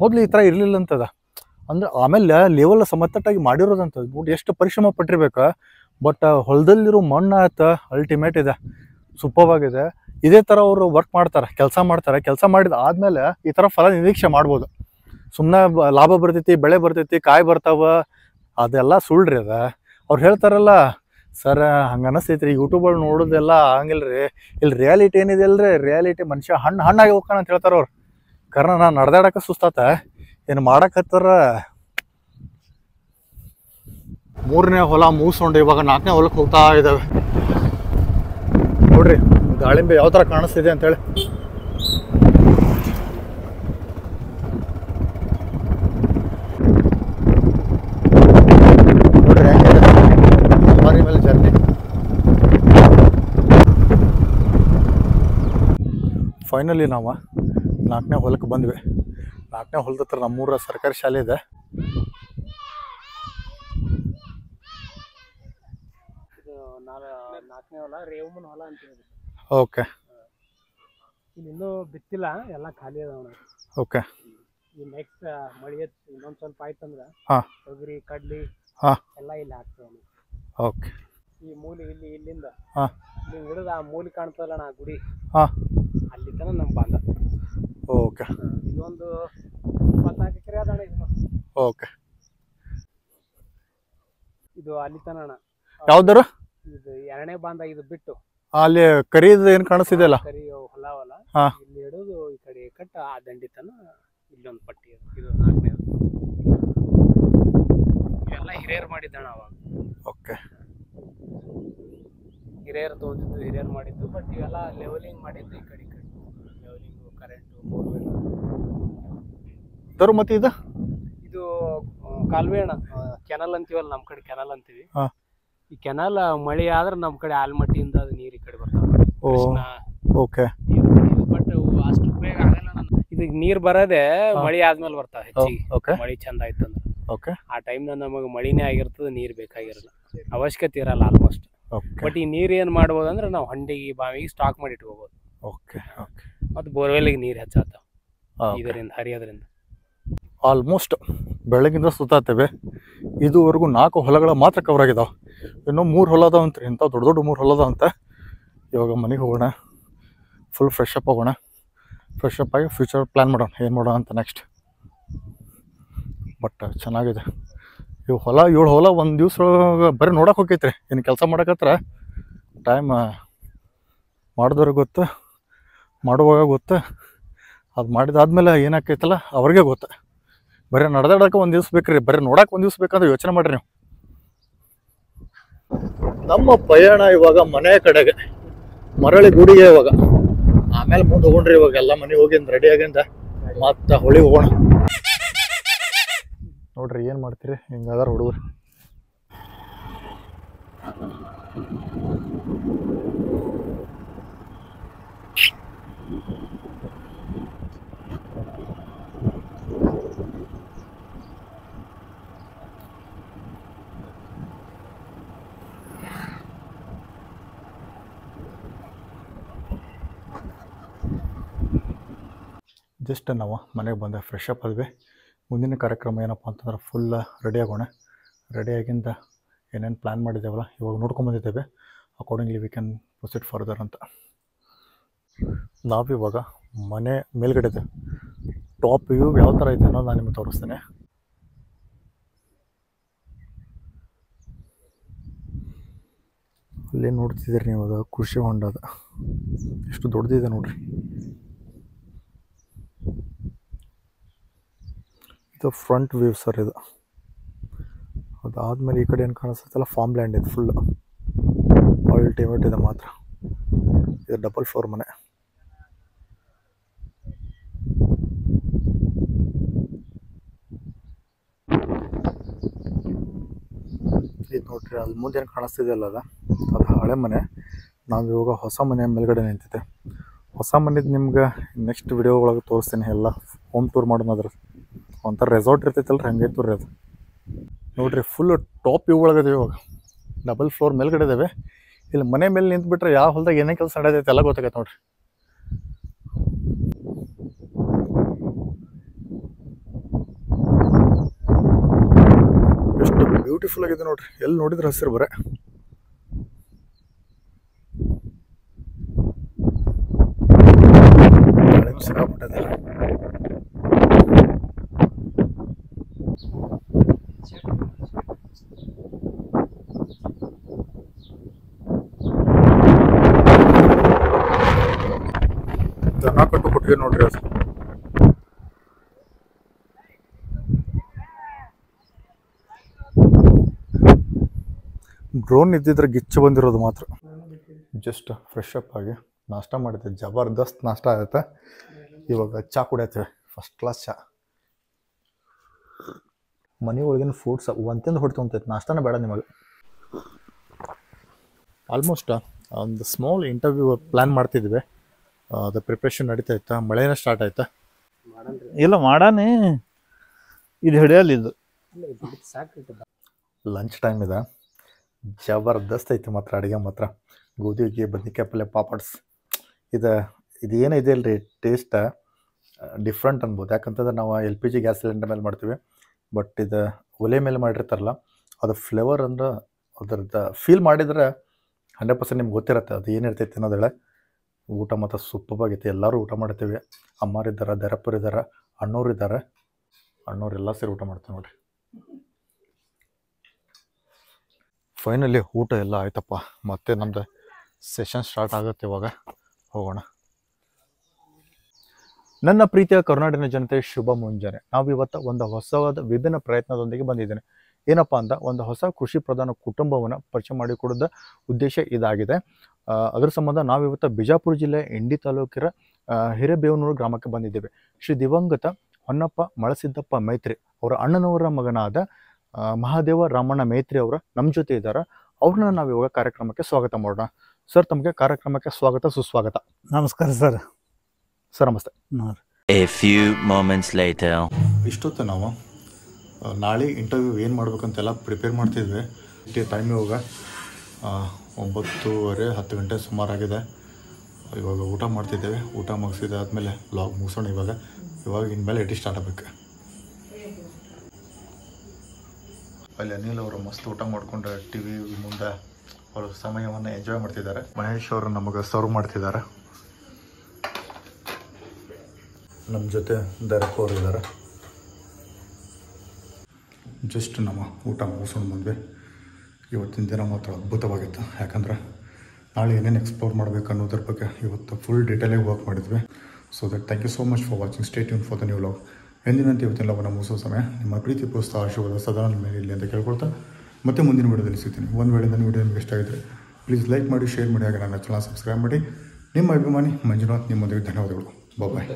ಮೊದಲು ಈ ಥರ ಇರಲಿಲ್ಲ ಅಂತದ. ಅಂದ್ರೆ ಆಮೇಲೆ ಲೆವೆಲ್ ಸಮತಟ್ಟಾಗಿ ಮಾಡಿರೋದಂತ. ನೋಡಿ ಎಷ್ಟು ಪರಿಶ್ರಮ ಪಟ್ಟಿರ್ಬೇಕು. ಬಟ್ ಹೊಲದಲ್ಲಿರೋ ಮಣ್ಣು ಆಯ್ತು ಅಲ್ಟಿಮೇಟ್ ಇದೆ, ಸೂಪರ್ವಾಗಿದೆ. ಇದೇ ಥರ ಅವರು ವರ್ಕ್ ಮಾಡ್ತಾರೆ, ಕೆಲಸ ಮಾಡಿದ ಆದಮೇಲೆ ಈ ಥರ ಫಲ ನಿರೀಕ್ಷೆ ಮಾಡ್ಬೋದು. ಸುಮ್ಮನೆ ಲಾಭ ಬರ್ತೈತಿ, ಬೆಳೆ ಬರ್ತೈತಿ, ಕಾಯಿ ಬರ್ತಾವ, ಅದೆಲ್ಲ ಸುಳ್ಳ್ರಿ. ಅವ್ರು ಹೇಳ್ತಾರಲ್ಲ, ಸರ್ ಹಂಗೆ ಅನಿಸ್ತೈತ್ರಿ ಯೂಟ್ಯೂಬಲ್ಲಿ ನೋಡೋದೆಲ್ಲ ಹಂಗಿಲ್ಲ ರೀ. ಇಲ್ಲಿ ರಿಯಾಲಿಟಿ ಏನಿದೆ ಅಲ್ರಿ, ರಿಯಾಲಿಟಿ ಮನುಷ್ಯ ಹಣ್ಣಾಗಿ ಹೋಗ್ತಾನ ಅಂತ ಹೇಳ್ತಾರೆ ಅವ್ರು. ಕಾರಣ ನಾನು ನಡೆದಾಡಕ್ಕೆ ಸುಸ್ತಾತ, ಏನು ಮಾಡಕತ್ತಾರ. 3ನೇ ಹೊಲ ಮುಗಿಸ್ಕೊಂಡು ಇವಾಗ 4ನೇ ಹೊಲಕ್ಕೆ ಹೋಗ್ತಾ ಇದ್ದಾವೆ. ನೋಡ್ರಿ ದಾಳಿಂಬೆ ಯಾವ ಥರ ಕಾಣಿಸ್ತಿದೆ ಅಂತೇಳಿ. ಮೇಲೆ ಜರ್ನಿ. ಫೈನಲಿ ನಾವು 4ನೇ ಹೊಲಕ್ಕೆ ಬಂದ್ವಿ. 4ನೇ ಹೊಲದ ಹತ್ರ ನಮ್ಮೂರ ಸರ್ಕಾರಿ ಶಾಲೆ ಇದೆ. ಓಕೆ, ಇನ್ನೂ ಬಿತ್ತಿಲ್ಲ, ಎಲ್ಲ ಖಾಲಿ ಅದಾವ. ಓಕೆ, ಈ ನೆಕ್ಸ್ಟ್ ಮಳಿ ಇನ್ನೊಂದು ಸ್ವಲ್ಪ ಆಯ್ತಂದ್ರೆ ತೊಗರಿ, ಕಡ್ಲಿ ಎಲ್ಲ ಇಲ್ಲಿ ಹಾಕ್ತೇವೆ. ಓಕೆ. ಈ ಮೂಲಿ ಇಲ್ಲಿಂದ ಹಾಂ ಇಲ್ಲಿ ಹಿಡಿದು ಆ ಮೂಲಿ ಕಾಣ್ತದಲ್ಲ ನಾ ಗುಡಿ ಹಾಂ ಅಲ್ಲಿ ತನ ನಮ್ಮ ಬಾಂಧ. ಓಕೆ ಇದೊಂದು 24 ಎಕರೆ ಅದಣ್ಣ ಇದು. ಓಕೆ. ಇದು ಅಲ್ಲಿ ತನ ಅಣ್ಣ. ಯಾವ್ದಾರು ಇದು 2ನೇ ಬಾಂಧ ಇದು ಬಿಟ್ಟು ಅಲ್ಲಿ ಕರಿದು ಏನು ಕಾಣಿಸ್ತಿದೆಯಲ್ಲ ಕರಿ ಹೊಲ ಹೊಲ ಹಾ. ಇಲ್ಲಿ ಹಿಡಿದು ಈ ಕಡೆ ಕಟ್ಟ ಆ ದಂಡಿ ತನ ಇಲ್ಲೊಂದು ಪಟ್ಟಿ ಅದು. ಇದು 4ನೇದು. ಇವೆಲ್ಲ ಹಿರಿಯರು ಮಾಡಿದ್ದಣ್ಣ ಅವಾಗ. ಓಕೆ. ಹಿರಿಯರು ತೊಗೊಂಡಿದ್ದು ಹಿರಿಯರು ಮಾಡಿದ್ದು. ಬಟ್ ಇವೆಲ್ಲ ಲೆವೆಲಿಂಗ್ ಮಾಡಿದ್ದು ಈ ಕಡೆ ಲೆವೆಲಿಂಗು ಕರೆಂಟು ಬೋರ್ವೆಲ್. ದರ ಮತ್ತೆ ಇದು ಇದು ಕಾಲುವೆ ಅಣ್ಣ. ಕೆನಲ್ ಅಂತೀವಲ್ಲ ನಮ್ಮ ಕಡೆ ಕೆನಲ್ ಅಂತೀವಿ. ಹಾ. ಈ ಕೆನಲ್ ಮಳೆ ಆದ್ರೆ ನಮ್ಮ ಕಡೆ ಆಲ್ಮಟ್ಟಿಯಿಂದ ಅದು ನೀರು ಈ ಕಡೆ ಬರ್ತಾವ. ಓ ಓಕೆ. ಬಟ್ ಅಷ್ಟು ಬೇಗ ಆಗಲ್ಲ ನನ್ನ. ಇದಕ್ಕೆ ನೀರು ಬರೋದೇ ಮಳೆ ಆದ್ಮೇಲೆ ಬರ್ತಾವ ಹೆಚ್ಚಿಗೆ. ಓಕೆ ಮಳೆ ಚಂದ ಆಯ್ತು ಅಂದ್ರೆ. ಓಕೆ. ಆ ಟೈಮ್ನಾಗ ನಮಗೆ ಮಳಿನೇ ಆಗಿರ್ತದೆ, ನೀರು ಬೇಕಾಗಿರಲ್ಲ, ಅವಶ್ಯಕತೆ ಇರಲ್ಲ ಆಲ್ಮೋಸ್ಟ್. ಓಕೆ. ಬಟ್ ಈ ನೀರು ಏನು ಮಾಡ್ಬೋದು ಅಂದ್ರೆ ನಾವು ಹಂಡಿಗೆ ಬಾವಿಗೆ ಸ್ಟಾಕ್ ಮಾಡಿ ಇಟ್ಕೋಬೋದು. Okay okay. ಮತ್ತು ಬೋರ್ವೆಲ್ಗೆ ನೀರು ಹೆಚ್ಚಾಗ್ತಾವ ಇದರಿಂದ ಹರಿಯೋದ್ರಿಂದ. ಆಲ್ಮೋಸ್ಟ್ ಬೆಳಗಿಂದ ಸುತ್ತಾತೇವೆ. ಇದುವರೆಗೂ 4 ಹೊಲಗಳ ಮಾತ್ರ ಕವರ್ ಆಗಿದಾವೆ. ಇನ್ನೂ 3 ಹೊಲ ಅದಾವಂತ್ರಿ. ಇಂಥ ದೊಡ್ಡ ದೊಡ್ಡ 3 ಹೊಲ ಅದಾವಂತ. ಇವಾಗ ಮನೆಗೆ ಹೋಗೋಣ, ಫುಲ್ ಫ್ರೆಶ್ ಅಪ್ ಆಗೋಣ. ಫ್ರೆಶ್ ಅಪ್ ಆಗಿ ಫ್ಯೂಚರ್ ಪ್ಲ್ಯಾನ್ ಮಾಡೋಣ, ಏನು ಮಾಡೋಣ ಅಂತ ನೆಕ್ಸ್ಟ್. ಬಟ್ ಚೆನ್ನಾಗಿದೆ ಇವು ಹೊಲ. 7 ಹೊಲ ಒಂದು ದಿವ್ಸ ಬರೀ ನೋಡಕ್ಕೆ ಹೋಗೈತ್ರಿ. ಇನ್ನು ಕೆಲಸ ಮಾಡಕತ್ರ ಟೈಮ್ ಮಾಡಿದವ್ರಿಗೆ ಗೊತ್ತು, ಮಾಡುವಾಗ ಗೊತ್ತು. ಅದು ಮಾಡಿದಾದ್ಮೇಲೆ ಏನಾಕೈತಲ್ಲ ಅವ್ರಿಗೆ ಗೊತ್ತು. ಬರೀ ನಡೆದಾಡಕ್ಕೆ ಒಂದು ದಿವ್ಸ ಬೇಕ್ರಿ, ಬರೀ ನೋಡಕ್ಕೆ ಒಂದು ದಿವ್ಸ ಬೇಕಂದ್ರೆ ಯೋಚನೆ ಮಾಡಿರಿ ನೀವು. ನಮ್ಮ ಪಯಣ ಇವಾಗ ಮನೆಯ ಕಡೆಗೆ, ಮರಳಿ ಗುಡಿಗೆ ಇವಾಗ. ಆಮೇಲೆ ಮುಂದೆ ಹೋಗೋಣ್ರಿ. ಇವಾಗ ಎಲ್ಲ ಮನೆಗೆ ಹೋಗಿಂದ ರೆಡಿ ಆಗಿಂದ ಮತ್ತೆ ಹೊಳಿ ಹೋಗೋಣ. ನೋಡ್ರಿ ಏನು ಮಾಡ್ತೀರಿ, ಹಿಂಗಾದಾರ ಹುಡುಗರು. ಜಸ್ಟ್ ನಾವು ಮನೆಗೆ ಬಂದ ಫ್ರೆಶ್ ಅಪ್ ಆದ್ವಿ. ಮುಂದಿನ ಕಾರ್ಯಕ್ರಮ ಏನಪ್ಪ ಅಂತಂದ್ರೆ ಫುಲ್ ರೆಡಿ ಆಗೋಣ. ರೆಡಿ ಆಗಿಂದ ಏನೇನು ಪ್ಲ್ಯಾನ್ ಮಾಡಿದ್ದೇವಲ್ಲ ಇವಾಗ ನೋಡ್ಕೊಂಬಂದಿದ್ದೇವೆ. Accordingly we can proceed further ಅಂತ. ನಾವಿವಾಗ ಮನೆ ಮೇಲ್ಗಡೆ ಇದೆ. ಟಾಪ್ ವ್ಯೂ ಯಾವ ಥರ ಐತೆ ಅನ್ನೋದು ನಾನು ನಿಮಗೆ ತೋರಿಸ್ತೇನೆ. ಅಲ್ಲೇ ನೋಡ್ತಿದ್ದೀರಿ ನೀವು, ಅದು ಕೃಷಿ ಹೊಂಡ. ಅದು ಎಷ್ಟು ದೊಡ್ಡದಿದೆ ನೋಡ್ರಿ. ಇದು ಫ್ರಂಟ್ ವ್ಯೂ ಸರ್. ಇದು ಅದಾದಮೇಲೆ ಈ ಕಡೆ ಏನು ಕಾಣಿಸ್ತೈತಲ್ಲ ಫಾರ್ಮ್ ಲ್ಯಾಂಡ್. ಇದು ಫುಲ್ ಅಲ್ಟಿಮೇಟ್ ಇದೆ ಮಾತ್ರ. ಇದು ಡಬಲ್ ಫ್ಲೋರ್ ಮನೆ. ಇದು ನೋಡ್ರಿ, ಅಲ್ಲಿ ಮುಂದೆ ಏನು ಕಾಣಿಸ್ತಿದೆಯಲ್ಲ ಅದು ಹಳೆ ಮನೆ. ನಾವು ಇವಾಗ ಹೊಸ ಮನೆ ಮೇಲ್ಗಡೆ ನಿಂತಿದೆ. ಹೊಸ ಮನೆದು ನಿಮ್ಗೆ ನೆಕ್ಸ್ಟ್ ವಿಡಿಯೋ ಒಳಗೆ ತೋರಿಸ್ತೀನಿ. ಎಲ್ಲ ಹೋಮ್ ಟೂರ್ ಮಾಡೋಣ. ಅದ್ರ ಒಂಥರ ರೆಸಾರ್ಟ್ ಇರ್ತೈತಲ್ರಿ, ಹಂಗೈತೆ ರೀ ಅದು. ನೋಡಿರಿ ಫುಲ್ ಟಾಪ್ ವ್ಯೂ ಒಳಗದೆ. ಇವಾಗ ಡಬಲ್ ಫ್ಲೋರ್ ಮೇಲ್ಗಡೆ ಇದ್ದಾವೆ. ಇಲ್ಲಿ ಮನೆ ಮೇಲೆ ನಿಂತ್ಬಿಟ್ರೆ ಯಾವ ಹೊಲದಾಗ ಏನೇ ಕೆಲಸ ನಡೆದೈತೆ ಎಲ್ಲ ಗೊತ್ತಾಗೈತೆ ನೋಡ್ರಿ. ಎಷ್ಟು ಬ್ಯೂಟಿಫುಲ್ ಆಗಿದೆ ನೋಡ್ರಿ. ಎಲ್ಲಿ ನೋಡಿದ್ರೆ ಹಸಿರು ಬರೇ. ಸಿಕ್ಕಾಪಟ್ಟೆ. ದನ ಕಟ್ಟು ಕೊಟ್ಟಿಗೆ ನೋಡ್ರಿ. ಅದು ಡ್ರೋನ್ ಇದ್ದಿದ್ರೆ ಗಿಚ್ಚು ಬಂದಿರೋದು ಮಾತ್ರ. ಜಸ್ಟ್ ಫ್ರೆಶ್ ಅಪ್ ಆಗಿ ನಾಷ್ಟ ಮಾಡಿದ್ದೆ. ಜಬರ್ದಸ್ತ್ ನಾಷ್ಟ ಆಗುತ್ತೆ. ಇವಾಗ ಚಹಾ ಕುಡಿಯತ್ತೀವಿ, ಫಸ್ಟ್ ಕ್ಲಾಸ್ ಚಹಾ. ಮನೆ ಒಳಗಿನ ಫುಡ್ಸ್ ಒಂತಿಂದ ಹೊಡ್ತೊಂತೈತೆ, ನಾಷ್ಟನೇ ಬೇಡ ನಿಮಗೆ. ಆಲ್ಮೋಸ್ಟ್ ಒಂದು ಸ್ಮಾಲ್ ಇಂಟರ್ವ್ಯೂ ಪ್ಲ್ಯಾನ್ ಮಾಡ್ತಿದ್ವಿ. ಅದು ಪ್ರಿಪ್ರೇಷನ್ ನಡೀತಾ ಇತ್ತು. ಮಳೆನೇ ಸ್ಟಾರ್ಟ್ ಆಯ್ತಾ? ಇಲ್ಲ ಮಾಡಾನೆ. ಇದು ಹಿಡಿಯಲ್ಲ. ಇದು ಲಂಚ್ ಟೈಮ್ ಇದೆ. ಜಬರ್ದಸ್ತ್ ಐತಿ ಮಾತ್ರ ಅಡುಗೆ ಮಾತ್ರ. ಗೋಧಿಗೆ ಬದ್ನಿಕಾಯಿ ಪಲ್ಯ, ಪಾಪಡ್ಸ್. ಇದು ಏನಿದೆ ಅಲ್ರಿ, ಟೇಸ್ಟ್ ಡಿಫ್ರೆಂಟ್ ಅನ್ಬೋದು. ಯಾಕಂತಂದ್ರೆ ನಾವು LPG ಗ್ಯಾಸ್ ಸಿಲಿಂಡರ್ ಮೇಲೆ ಮಾಡ್ತೀವಿ. ಬಟ್ ಇದು ಒಲೆ ಮೇಲೆ ಮಾಡಿರ್ತಾರಲ್ಲ, ಅದು ಫ್ಲೇವರ್ ಅಂದ್ರೆ ಅದರದ್ದು ಫೀಲ್ ಮಾಡಿದರೆ 100% ನಿಮ್ಗೆ ಗೊತ್ತಿರುತ್ತೆ ಅದು ಏನಿರ್ತೈತೆ ಅನ್ನೋದೇಳೆ. ಊಟ ಮತ್ತು ಸೂಪರಾಗೈತೆ. ಎಲ್ಲರೂ ಊಟ ಮಾಡ್ತೀವಿ. ಅಮ್ಮರಿದ್ದಾರೆ, ದರಪ್ಪರಿದ್ದಾರೆ, ಅಣ್ಣವ್ರಿದ್ದಾರೆ. ಅಣ್ಣವ್ರೆಲ್ಲ ಸೇರಿ ಊಟ ಮಾಡ್ತೀವಿ ನೋಡಿರಿ. ಫೈನಲಿ ಊಟ ಎಲ್ಲ ಆಯ್ತಪ್ಪ. ಮತ್ತೆ ನಮ್ಮದು ಸೆಷನ್ ಸ್ಟಾರ್ಟ್ ಆಗುತ್ತೆ. ಇವಾಗ ಹೋಗೋಣ. ನನ್ನ ಪ್ರೀತಿಯ ಕರ್ನಾಟಕ ಜನತೆ ಶುಭ ಮುಂಜಾನೆ. ನಾವಿವತ್ತು ಒಂದು ಹೊಸವಾದ ವಿಭಿನ್ನ ಪ್ರಯತ್ನದೊಂದಿಗೆ ಬಂದಿದ್ದೇನೆ. ಏನಪ್ಪ ಅಂತ ಒಂದು ಹೊಸ ಕೃಷಿ ಪ್ರಧಾನ ಕುಟುಂಬವನ್ನು ಪರಿಚಯ ಮಾಡಿಕೊಡೋದ ಉದ್ದೇಶ ಇದಾಗಿದೆ. ಅದರ ಸಂಬಂಧ ನಾವಿವತ್ತು ಬಿಜಾಪುರ ಜಿಲ್ಲೆ ಇಂಡಿ ತಾಲೂಕಿನ ಹಿರೇಬೇವನೂರು ಗ್ರಾಮಕ್ಕೆ ಬಂದಿದ್ದೇವೆ. ಶ್ರೀ ದಿವಂಗತ ಹೊನ್ನಪ್ಪ ಮಳಸಿದ್ದಪ್ಪ ಮೈತ್ರಿ ಅವರ ಅಣ್ಣನವರ ಮಗನಾದ ಮಹಾದೇವ ರಾಮಣ್ಣ ಮೈತ್ರಿ ಅವರ ನಮ್ಮ ಜೊತೆ ಇದ್ದಾರೆ. ಅವ್ರನ್ನ ನಾವು ಇವಾಗ ಕಾರ್ಯಕ್ರಮಕ್ಕೆ ಸ್ವಾಗತ ಮಾಡೋಣ. ಸರ್, ತಮಗೆ ಕಾರ್ಯಕ್ರಮಕ್ಕೆ ಸ್ವಾಗತ, ಸುಸ್ವಾಗತ. ನಮಸ್ಕಾರ ಸರ್. ಸರ್ ನಮಸ್ತೆ. A few moments later. ಇಷ್ಟೊತ್ತು ನಾವು ನಾಳೆ ಇಂಟರ್ವ್ಯೂ ಏನು ಮಾಡ್ಬೇಕಂತೆಲ್ಲ ಪ್ರಿಪೇರ್ ಮಾಡ್ತಿದ್ವಿ. ಟೈಮ್ ಇವಾಗ 9:30 10 ಗಂಟೆ ಸುಮಾರಾಗಿದೆ. ಇವಾಗ ಊಟ ಮಾಡ್ತಿದ್ದೇವೆ. ಊಟ ಮುಗಿಸಿದಾದ್ಮೇಲೆ ವ್ಲಾಗ್ ಮುಗಿಸೋಣ. ಇವಾಗ ಇನ್ಮೇಲೆ ಎಡಿಟ್ ಸ್ಟಾರ್ಟ್ ಆಗಬೇಕು. ಅಲ್ಲಿ ಅನಿಲ್ ಅವರು ಮಸ್ತ್ ಊಟ ಮಾಡ್ಕೊಂಡು ಟಿ ವಿ ಮುಂದೆ ಅವರ ಸಮಯವನ್ನು ಎಂಜಾಯ್ ಮಾಡ್ತಿದ್ದಾರೆ. ಮಹೇಶ್ ಅವರು ನಮಗೆ ಸರ್ವ್ ಮಾಡ್ತಿದ್ದಾರೆ. ನಮ್ಮ ಜೊತೆ ದರಪ್ಪ ಅವರು ಇದ್ದಾರೆ. ಜಸ್ಟ್ ನಮ್ಮ ಊಟ ಮುಗಿಸ್ಕೊಂಡು ಬಂದ್ವಿ. ಇವತ್ತಿನ ದಿನ ಮಾತ್ರ ಅದ್ಭುತವಾಗಿತ್ತು. ಯಾಕಂದ್ರೆ ನಾಳೆ ಏನೇನು ಎಕ್ಸ್ಪ್ಲೋರ್ ಮಾಡಬೇಕು ಅನ್ನೋದ್ರ ಬಗ್ಗೆ ಇವತ್ತು ಫುಲ್ ಡೀಟೇಲಾಗಿ ವರ್ಕ್ ಮಾಡಿದ್ವಿ. So that thank you so much for watching. Stay tune for the new vlog. ಎಂದಿನಂತೆ ಇವತ್ತೆಲ್ಲವನ್ನು ಮುಗಿಸೋ ಸಮಯ. ನಿಮ್ಮ ಪ್ರೀತಿ ಪ್ರೋತ್ಸಾಹ ಆಶೀರ್ವಾದ ಸದಾ ನನ್ನ ಮೇಲೆ ಇರಲಿ ಅಂತ ಕೇಳ್ಕೊಳ್ತಾ ಮತ್ತೆ ಮುಂದಿನ ವಿಡಿಯೋದಲ್ಲಿ ಸಿಗ್ತೀನಿ. ಒಂದು ವೇಳೆ ನನ್ನ ವಿಡಿಯೋ ನಿಮಗೆ ಇಷ್ಟ ಆಗಿದ್ರೆ ಪ್ಲೀಸ್ ಲೈಕ್ ಮಾಡಿ, ಶೇರ್ ಮಾಡಿ, ಹಾಗೆ ನನ್ನ ಚಾನಲ್ ಸಬ್ಸ್ಕ್ರೈಬ್ ಮಾಡಿ. ನಿಮ್ಮ ಅಭಿಮಾನಿ ಮಂಜುನಾಥ್. ನಿಮ್ಮೊಂದಿಗೆ ಧನ್ಯವಾದಗಳು. ಬಾಯ್.